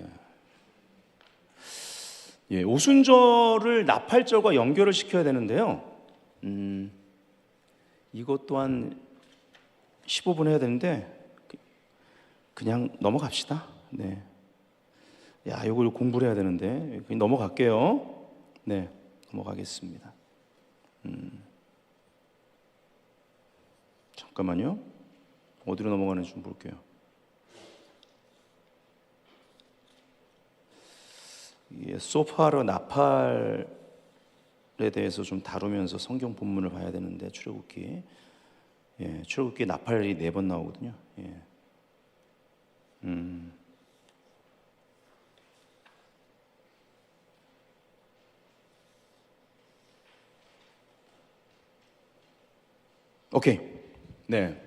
예, 오순절을 나팔절과 연결을 시켜야 되는데요. 이것 또한 15분 해야 되는데 그냥 넘어갑시다. 네. 야, 이걸 공부를 해야 되는데 그냥 넘어갈게요. 네, 넘어가겠습니다. 잠깐만요. 어디로 넘어가는지 좀 볼게요. 소파로 나팔에 대해서 좀 다루면서 성경 본문을 봐야 되는데, 출애굽기, 출애굽기에 나팔이 4번 나오거든요. 오케이. 네.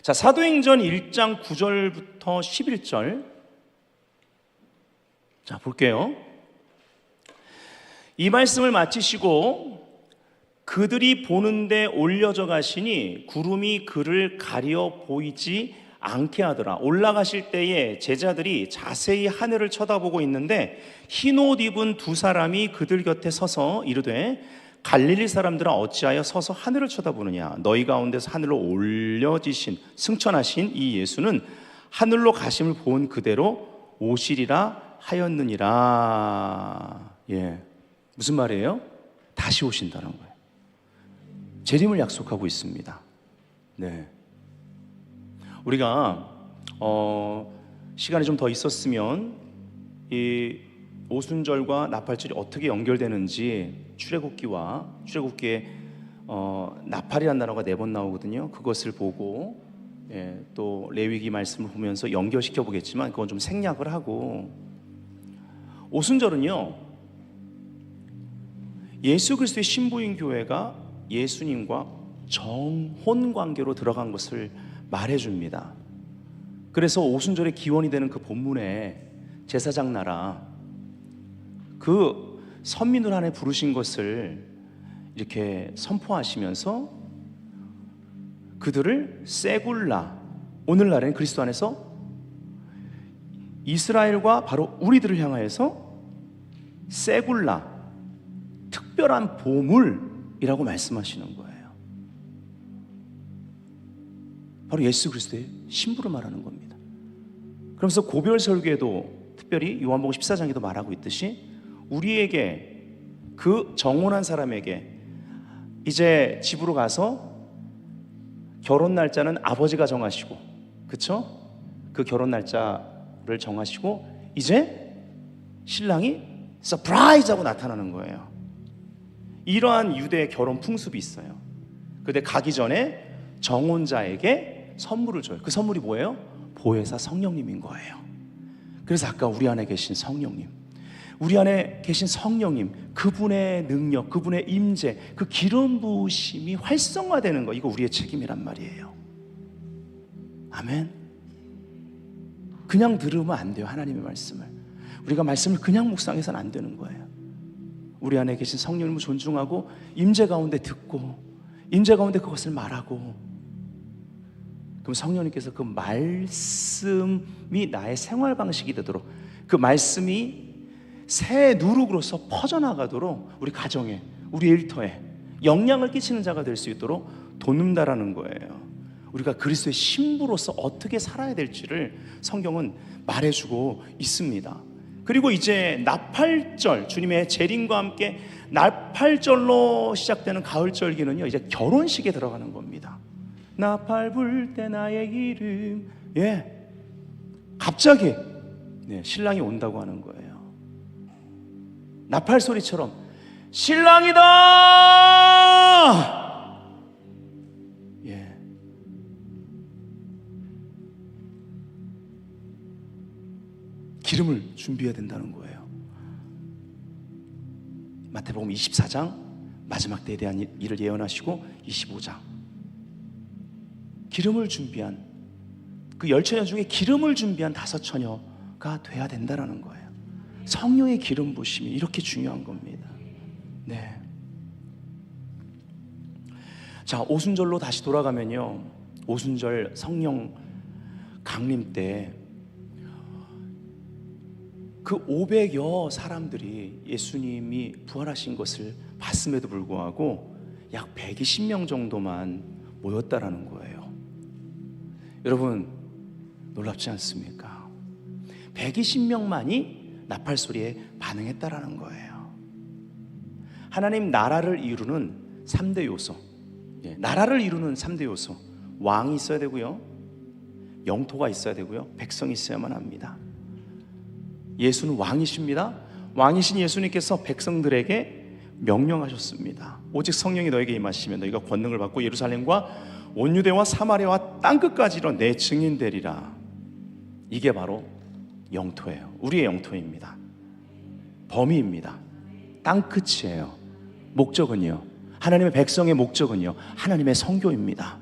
자, 사도행전 1장 9절부터 11절. 자, 볼게요. 이 말씀을 마치시고 그들이 보는데 올려져 가시니 구름이 그를 가려 보이지 않게 하더라. 올라가실 때에 제자들이 자세히 하늘을 쳐다보고 있는데, 흰 옷 입은 두 사람이 그들 곁에 서서 이르되, 갈릴리 사람들아 어찌하여 서서 하늘을 쳐다보느냐? 너희 가운데서 하늘로 올려지신 승천하신 이 예수는 하늘로 가심을 본 그대로 오시리라 하였느니라. 무슨 말이에요? 다시 오신다는 거예요. 재림을 약속하고 있습니다. 네. 우리가 시간이 좀 더 있었으면 이 오순절과 나팔절이 어떻게 연결되는지, 출애굽기에 나팔이라는 단어가 4번 나오거든요. 그것을 보고 또 레위기 말씀을 보면서 연결시켜 보겠지만, 그건 좀 생략을 하고 오순절은요, 예수 그리스도의 신부인 교회가 예수님과 정혼 관계로 들어간 것을 말해줍니다. 그래서 오순절의 기원이 되는 그 본문에 제사장 나라 그 선민을 안에 부르신 것을 이렇게 선포하시면서 그들을 세굴라, 오늘날에는 그리스도 안에서 이스라엘과 바로 우리들을 향하여서 세굴라, 특별한 보물이라고 말씀하시는 거예요. 바로 예수 그리스도의 신부를 말하는 겁니다. 그러면서 고별 설교에도 특별히 요한복음 14장에도 말하고 있듯이 우리에게, 그 정혼한 사람에게 이제 집으로 가서 결혼 날짜는 아버지가 정하시고, 그쵸? 그 결혼 날짜를 정하시고 이제 신랑이 서프라이즈 하고 나타나는 거예요. 이러한 유대의 결혼 풍습이 있어요. 근데 가기 전에 정혼자에게 선물을 줘요. 그 선물이 뭐예요? 보혜사 성령님인 거예요. 그래서 아까 우리 안에 계신 성령님, 우리 안에 계신 성령님, 그분의 능력, 그분의 임재, 그 기름 부으심이 활성화되는 거, 이거 우리의 책임이란 말이에요. 아멘. 그냥 들으면 안 돼요. 하나님의 말씀을, 우리가 말씀을 그냥 묵상해서는 안 되는 거예요. 우리 안에 계신 성령님을 존중하고 임재 가운데 듣고 임재 가운데 그것을 말하고, 그럼 성령님께서 그 말씀이 나의 생활 방식이 되도록, 그 말씀이 새 누룩으로서 퍼져나가도록 우리 가정에, 우리 일터에 영향을 끼치는 자가 될 수 있도록 돕는다라는 거예요. 우리가 그리스도의 신부로서 어떻게 살아야 될지를 성경은 말해주고 있습니다. 그리고 이제 나팔절, 주님의 재림과 함께 나팔절로 시작되는 가을절기는요, 이제 결혼식에 들어가는 겁니다. 나팔 불 때 나의 이름, 갑자기 신랑이 온다고 하는 거예요. 나팔 소리처럼 신랑이다! 기름을 준비해야 된다는 거예요. 마태복음 24장 마지막 때에 대한 일을 예언하시고 25장 기름을 준비한, 그 10처녀 중에 기름을 준비한 5처녀가 돼야 된다는 거예요. 성령의 기름 부심이 이렇게 중요한 겁니다. 네. 자, 오순절로 다시 돌아가면요, 오순절 성령 강림 때 그 500여 사람들이 예수님이 부활하신 것을 봤음에도 불구하고 약 120명 정도만 모였다라는 거예요. 여러분, 놀랍지 않습니까? 120명만이 나팔 소리에 반응했다라는 거예요. 하나님 나라를 이루는 3대 요소, 나라를 이루는 3대 요소, 왕이 있어야 되고요, 영토가 있어야 되고요, 백성이 있어야만 합니다. 예수는 왕이십니다. 왕이신 예수님께서 백성들에게 명령하셨습니다. 오직 성령이 너에게 임하시면 너희가 권능을 받고 예루살렘과 온 유대와 사마리아와 땅끝까지 이뤄 내 증인 되리라. 이게 바로 영토예요. 우리의 영토입니다. 범위입니다. 땅끝이에요. 목적은요, 하나님의 백성의 목적은요, 하나님의 성교입니다.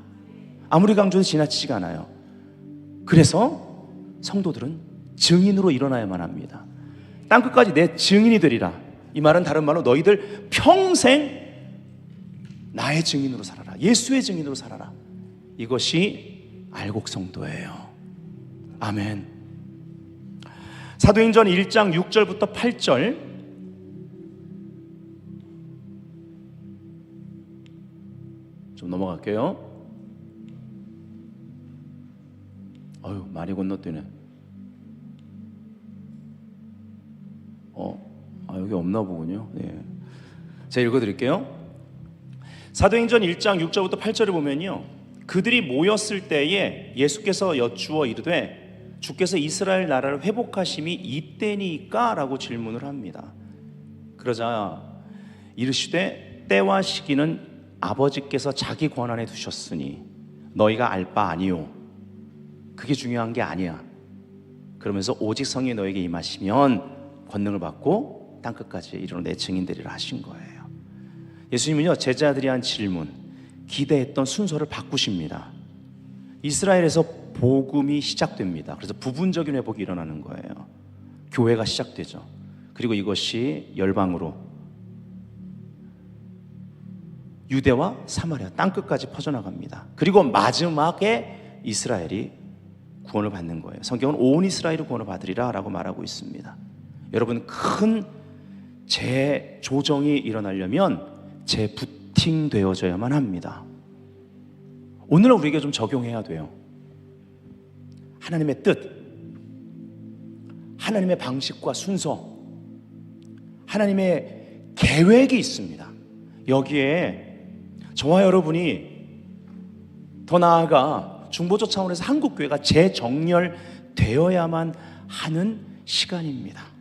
아무리 강조해도 지나치지가 않아요. 그래서 성도들은 증인으로 일어나야만 합니다. 땅끝까지 내 증인이 되리라. 이 말은 다른 말로 너희들 평생 나의 증인으로 살아라. 예수의 증인으로 살아라. 이것이 알곡성도예요. 아멘. 사도행전 1장 6절부터 8절, 좀 넘어갈게요. 말이 건너뛰네. 여기 없나 보군요. 제가 읽어드릴게요. 사도행전 1장 6절부터 8절을 보면요, 그들이 모였을 때에 예수께서 여쭈어 이르되 주께서 이스라엘 나라를 회복하심이 이때니까? 라고 질문을 합니다. 그러자 이르시되 때와 시기는 아버지께서 자기 권한에 두셨으니 너희가 알 바 아니요. 그게 중요한 게 아니야. 그러면서 오직 성령이 너에게 임하시면 권능을 받고 땅끝까지 이르러 내 증인되리라 하신 거예요. 예수님은요, 제자들이 한 질문, 기대했던 순서를 바꾸십니다. 이스라엘에서 복음이 시작됩니다. 그래서 부분적인 회복이 일어나는 거예요. 교회가 시작되죠. 그리고 이것이 열방으로 유대와 사마리아 땅끝까지 퍼져나갑니다. 그리고 마지막에 이스라엘이 구원을 받는 거예요. 성경은 온 이스라엘이 구원을 받으리라 라고 말하고 있습니다. 여러분, 큰 재조정이 일어나려면 재부팅되어져야만 합니다. 오늘은 우리에게 좀 적용해야 돼요. 하나님의 뜻, 하나님의 방식과 순서, 하나님의 계획이 있습니다. 여기에 저와 여러분이 더 나아가 중보조 차원에서 한국교회가 재정렬되어야만 하는 시간입니다.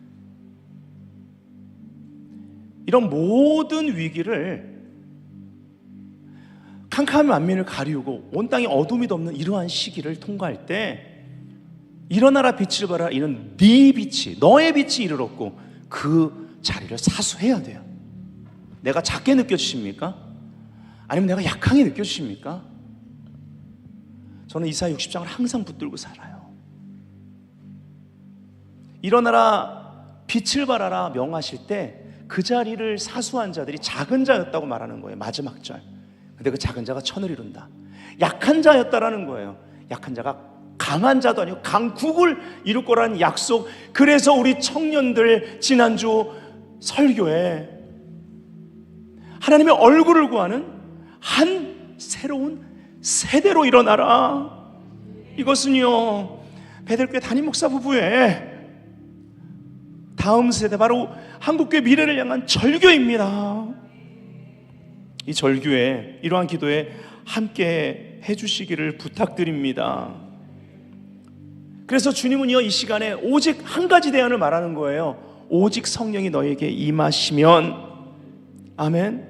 이런 모든 위기를 캄캄한 만민을 가리우고 온 땅에 어둠이 덮는 이러한 시기를 통과할 때 일어나라 빛을 발하라, 이는 네 빛이, 너의 빛이 이르렀고 그 자리를 사수해야 돼요. 내가 작게 느껴지십니까? 아니면 내가 약하게 느껴지십니까? 저는 이사야 60장을 항상 붙들고 살아요. 일어나라 빛을 발하라 명하실 때 그 자리를 사수한 자들이 작은 자였다고 말하는 거예요. 마지막 절. 근데 그 작은 자가 천을 이룬다. 약한 자였다라는 거예요. 약한 자가 강한 자도 아니고 강국을 이룰 거라는 약속. 그래서 우리 청년들 지난주 설교에 하나님의 얼굴을 구하는 한 새로운 세대로 일어나라. 이것은요, 베델교회 담임 목사 부부의 다음 세대, 바로 한국교회 미래를 향한 절규입니다. 이 절규에, 이러한 기도에 함께 해주시기를 부탁드립니다. 그래서 주님은요, 이 시간에 오직 한 가지 대안을 말하는 거예요. 오직 성령이 너에게 임하시면. 아멘.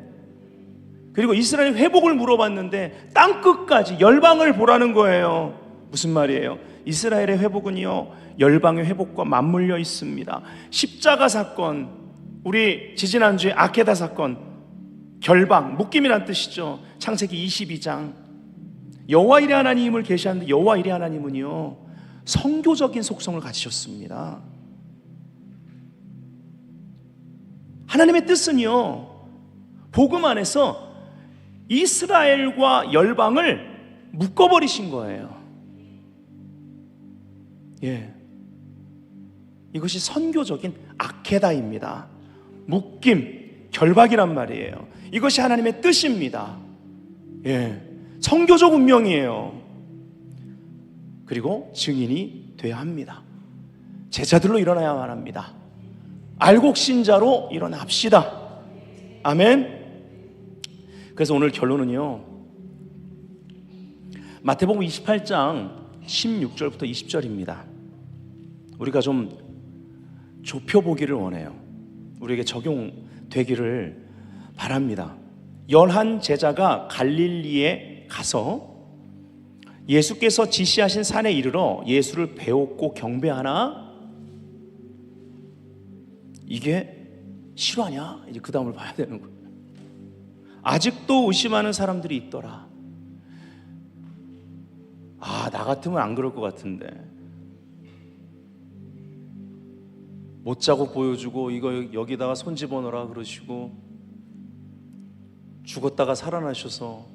그리고 이스라엘 회복을 물어봤는데 땅끝까지 열방을 보라는 거예요. 무슨 말이에요? 이스라엘의 회복은요, 열방의 회복과 맞물려 있습니다. 십자가 사건, 우리 지지난주에 아케다 사건, 결방, 묶임이란 뜻이죠. 창세기 22장. 여호와 이레 하나님을 계시하는데 여호와 이레 하나님은요, 성교적인 속성을 가지셨습니다. 하나님의 뜻은요, 복음 안에서 이스라엘과 열방을 묶어버리신 거예요. 예, 이것이 선교적인 아케다입니다. 묶임, 결박이란 말이에요. 이것이 하나님의 뜻입니다. 예, 선교적 운명이에요. 그리고 증인이 돼야 합니다. 제자들로 일어나야만 합니다. 알곡신자로 일어납시다. 아멘. 그래서 오늘 결론은요, 마태복음 28장 16절부터 20절입니다. 우리가 좀 좁혀보기를 원해요. 우리에게 적용되기를 바랍니다. 11 제자가 갈릴리에 가서 예수께서 지시하신 산에 이르러 예수를 배웠고 경배하나? 이게 실화냐? 이제 그 다음을 봐야 되는 거예요. 아직도 의심하는 사람들이 있더라. 아, 나 같으면 안 그럴 것 같은데. 못 자고 보여주고 이거 여기다가 손 집어넣으라 그러시고, 죽었다가 살아나셔서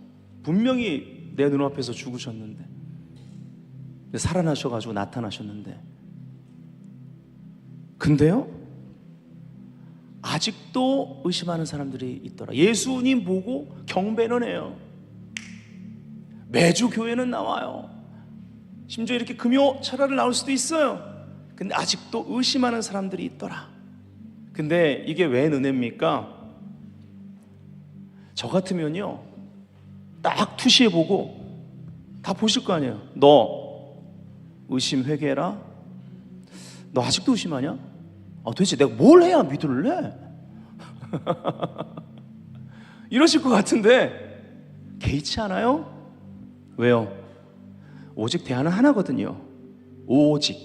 분명히 내 눈앞에서 죽으셨는데 살아나셔가지고 나타나셨는데, 근데요, 아직도 의심하는 사람들이 있더라. 예수님 보고 경배는 해요. 매주 교회는 나와요. 심지어 이렇게 금요 철야를 나올 수도 있어요. 근데 아직도 의심하는 사람들이 있더라. 근데 이게 왜 은혜입니까? 저 같으면요, 딱 투시해보고 다 보실 거 아니에요. 너 의심 회개해라. 너 아직도 의심하냐? 도대체 내가 뭘 해야 믿을래? 이러실 것 같은데 개의치 않아요? 왜요? 오직 대안은 하나거든요. 오직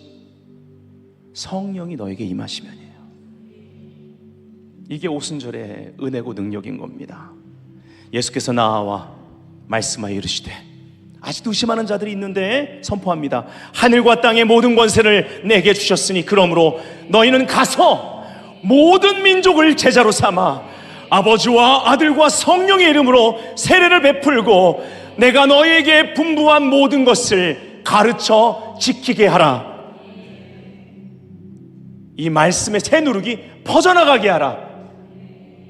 성령이 너에게 임하시면이에요. 이게 오순절의 은혜고 능력인 겁니다. 예수께서 나와 말씀하여 이르시되 아직도 의심하는 자들이 있는데 선포합니다. 하늘과 땅의 모든 권세를 내게 주셨으니 그러므로 너희는 가서 모든 민족을 제자로 삼아 아버지와 아들과 성령의 이름으로 세례를 베풀고 내가 너희에게 분부한 모든 것을 가르쳐 지키게 하라. 이 말씀의 새 누룩이 퍼져나가게 하라.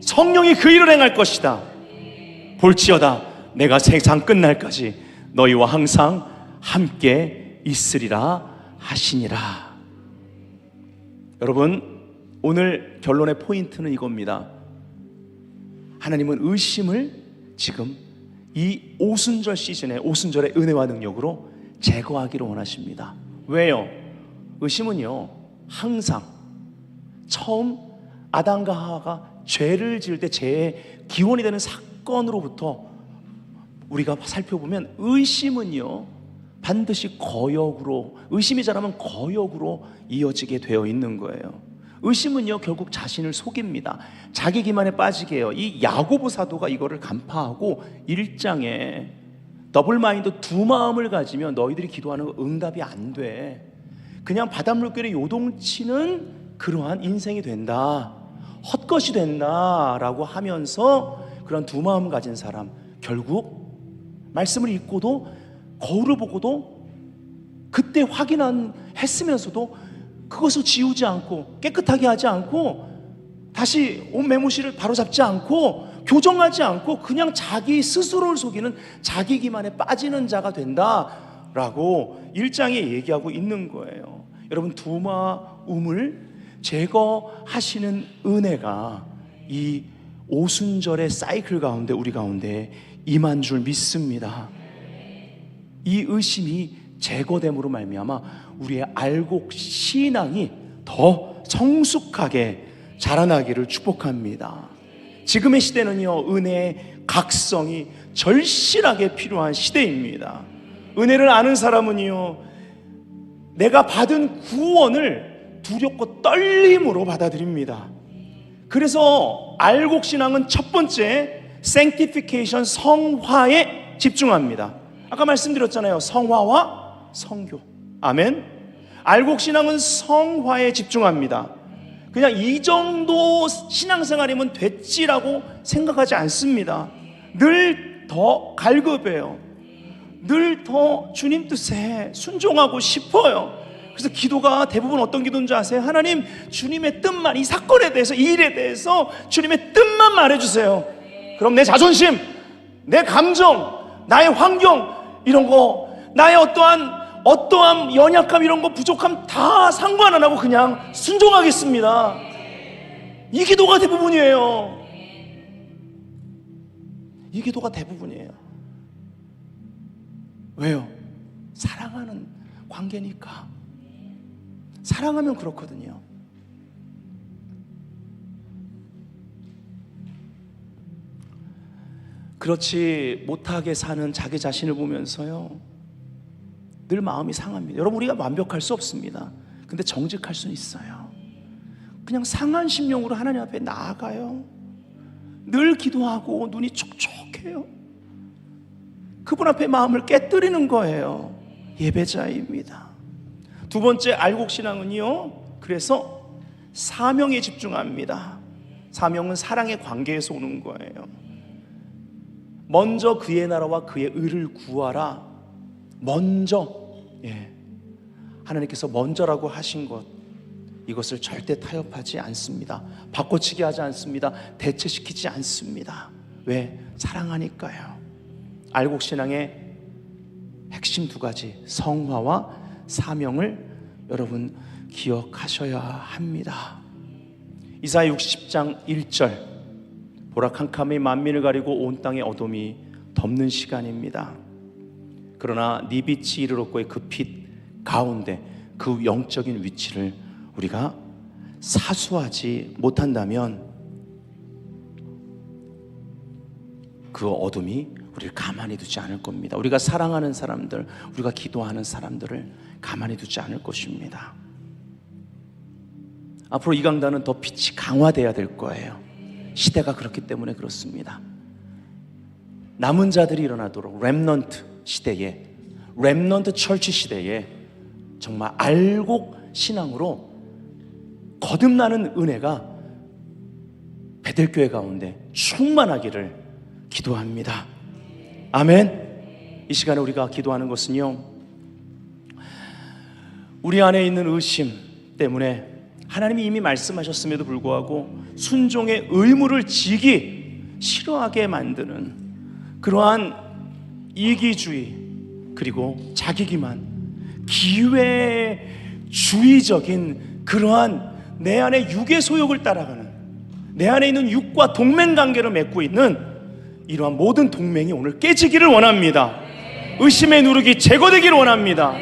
성령이 그 일을 행할 것이다. 볼지어다 내가 세상 끝날까지 너희와 항상 함께 있으리라 하시니라. 여러분, 오늘 결론의 포인트는 이겁니다. 하나님은 의심을 지금 이 오순절 시즌에 오순절의 은혜와 능력으로 제거하기를 원하십니다. 왜요? 의심은요, 항상 처음 아담과 하와가 죄를 지을 때 죄의 기원이 되는 사건으로부터 우리가 살펴보면 의심은요 반드시 거역으로, 의심이 자라면 거역으로 이어지게 되어 있는 거예요. 의심은요 결국 자신을 속입니다. 자기 기만에 빠지게 해요. 이 야고보 사도가 이거를 간파하고 1장에 더블 마인드, 두 마음을 가지면 너희들이 기도하는 거 응답이 안 돼. 그냥 바닷물결에 요동치는 그러한 인생이 된다, 헛것이 된다라고 하면서 그런 두 마음 가진 사람, 결국 말씀을 읽고도 거울을 보고도 그때 했으면서도 그것을 지우지 않고 깨끗하게 하지 않고 다시 옷 매무실을 바로잡지 않고 교정하지 않고 그냥 자기 스스로를 속이는 자기 기만에 빠지는 자가 된다라고 1장에 얘기하고 있는 거예요. 여러분, 두 마음을 제거하시는 은혜가 이 오순절의 사이클 가운데 우리 가운데 임한 줄 믿습니다. 이 의심이 제거됨으로 말미암아 우리의 알곡 신앙이 더 성숙하게 자라나기를 축복합니다. 지금의 시대는요 은혜의 각성이 절실하게 필요한 시대입니다. 은혜를 아는 사람은요 내가 받은 구원을 두렵고 떨림으로 받아들입니다. 그래서 알곡신앙은 첫 번째 sanctification, 성화에 집중합니다. 아까 말씀드렸잖아요. 성화와 성교. 아멘. 알곡신앙은 성화에 집중합니다. 그냥 이 정도 신앙생활이면 됐지라고 생각하지 않습니다. 늘 더 갈급해요. 늘 더 주님 뜻에 순종하고 싶어요. 그래서 기도가 대부분 어떤 기도인 줄 아세요? 하나님, 주님의 뜻만, 이 사건에 대해서, 이 일에 대해서 주님의 뜻만 말해주세요. 그럼 내 자존심, 내 감정, 나의 환경 이런 거, 나의 어떠한 연약함 이런 거, 부족함 다 상관 안 하고 그냥 순종하겠습니다. 이 기도가 대부분이에요. 이 기도가 대부분이에요. 왜요? 사랑하는 관계니까. 사랑하면 그렇거든요. 그렇지 못하게 사는 자기 자신을 보면서요 늘 마음이 상합니다. 여러분, 우리가 완벽할 수 없습니다. 근데 정직할 수는 있어요. 그냥 상한 심령으로 하나님 앞에 나아가요. 늘 기도하고 눈이 촉촉해요. 그분 앞에 마음을 깨뜨리는 거예요. 예배자입니다. 두 번째 알곡신앙은요 그래서 사명에 집중합니다. 사명은 사랑의 관계에서 오는 거예요. 먼저 그의 나라와 그의 의를 구하라. 먼저, 하나님께서 먼저라고 하신 것, 이것을 절대 타협하지 않습니다. 바꿔치기 하지 않습니다. 대체시키지 않습니다. 왜? 사랑하니까요. 알곡신앙의 핵심 두 가지, 성화와 사명을 여러분 기억하셔야 합니다. 이사야 60장 1절, 보라 캄캄히 만민을 가리고 온 땅의 어둠이 덮는 시간입니다. 그러나 네 빛이 이르렀고의 그 빛 가운데 그 영적인 위치를 우리가 사수하지 못한다면 그 어둠이 우리를 가만히 두지 않을 겁니다. 우리가 사랑하는 사람들, 우리가 기도하는 사람들을 가만히 두지 않을 것입니다. 앞으로 이 강단은 더 빛이 강화돼야 될 거예요. 시대가 그렇기 때문에 그렇습니다. 남은 자들이 일어나도록 렘넌트 시대에, 렘넌트 철치 시대에 정말 알곡 신앙으로 거듭나는 은혜가 베들교회 가운데 충만하기를 기도합니다. 아멘. 이 시간에 우리가 기도하는 것은요, 우리 안에 있는 의심 때문에 하나님이 이미 말씀하셨음에도 불구하고 순종의 의무를 지기 싫어하게 만드는 그러한 이기주의, 그리고 자기기만, 기회주의적인 그러한 내 안에 육의 소욕을 따라가는, 내 안에 있는 육과 동맹관계를 맺고 있는 이러한 모든 동맹이 오늘 깨지기를 원합니다. 의심의 누룩이 제거되기를 원합니다.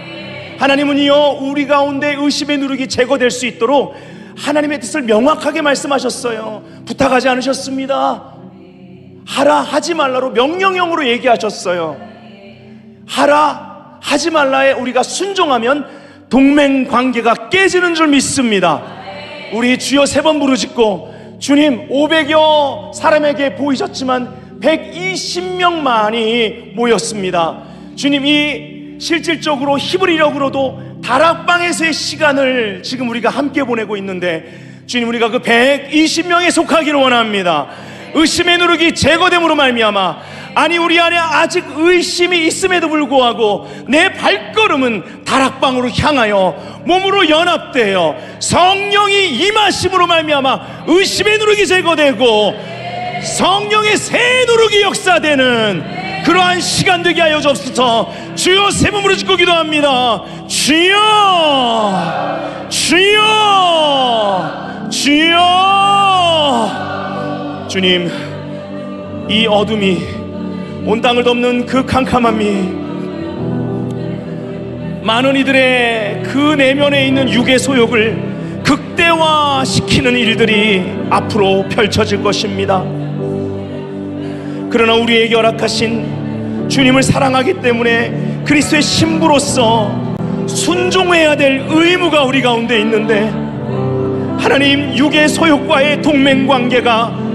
하나님은요, 우리 가운데 의심의 누룩이 제거될 수 있도록 하나님의 뜻을 명확하게 말씀하셨어요. 부탁하지 않으셨습니다. 하라 하지 말라로 명령형으로 얘기하셨어요. 하라 하지 말라에 우리가 순종하면 동맹관계가 깨지는 줄 믿습니다. 우리 주여 3번 부르짖고, 주님 500여 사람에게 보이셨지만 120명만이 모였습니다. 주님, 이 실질적으로 히브리력으로도 다락방에서의 시간을 지금 우리가 함께 보내고 있는데, 주님, 우리가 그 120명에 속하기를 원합니다. 의심의 누룩이 제거됨으로 말미암아, 아니 우리 안에 아직 의심이 있음에도 불구하고 내 발걸음은 다락방으로 향하여 몸으로 연합되어 성령이 임하심으로 말미암아 의심의 누룩이 제거되고 성령의 새 누룩이 역사되는 그러한 시간 되게 하여 주옵소서. 주여, 3번으로 짓고 기도합니다. 주여, 주여, 주여. 주님, 이 어둠이, 온 땅을 덮는 그 캄캄함이 많은 이들의 그 내면에 있는 육의 소욕을 극대화시키는 일들이 앞으로 펼쳐질 것입니다. 그러나 우리에게 허락하신 주님을 사랑하기 때문에 그리스도의 신부로서 순종해야 될 의무가 우리 가운데 있는데, 하나님, 육의 소욕과의 동맹관계가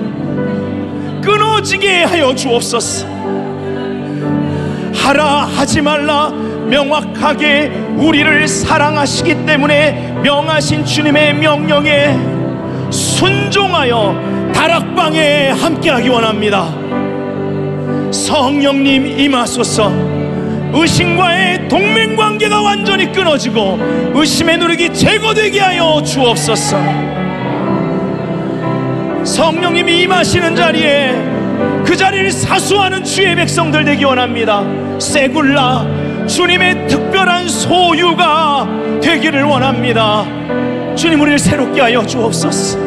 끊어지게 하여 주옵소서. 하라 하지 말라 명확하게 우리를 사랑하시기 때문에 명하신 주님의 명령에 순종하여 다락방에 함께하기 원합니다. 성령님 임하소서. 의심과의 동맹관계가 완전히 끊어지고 의심의 누룩이 제거되게 하여 주옵소서. 성령님이 임하시는 자리에 그 자리를 사수하는 주의 백성들 되기 원합니다. 세굴라 주님의 특별한 소유가 되기를 원합니다. 주님, 우리를 새롭게 하여 주옵소서.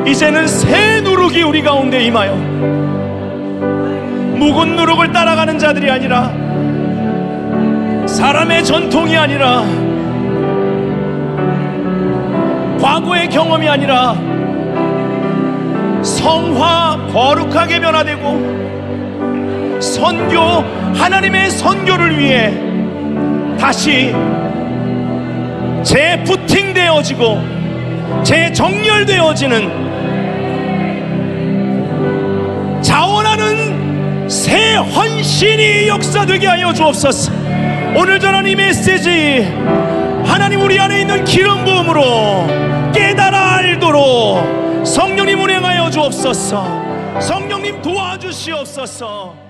이제는 새 누룩이 우리 가운데 임하여 묵은 누룩을 따라가는 자들이 아니라, 사람의 전통이 아니라, 과거의 경험이 아니라 성화 거룩하게 변화되고 선교, 하나님의 선교를 위해 다시 재부팅되어지고 재정렬되어지는 자원하는 새 헌신이 역사되게 하여 주옵소서. 오늘 전한 이 메시지, 하나님 우리 안에 있는 기름 부음으로 깨달아 알도록 성령님 운행하여 주옵소서. 성령님 도와주시옵소서.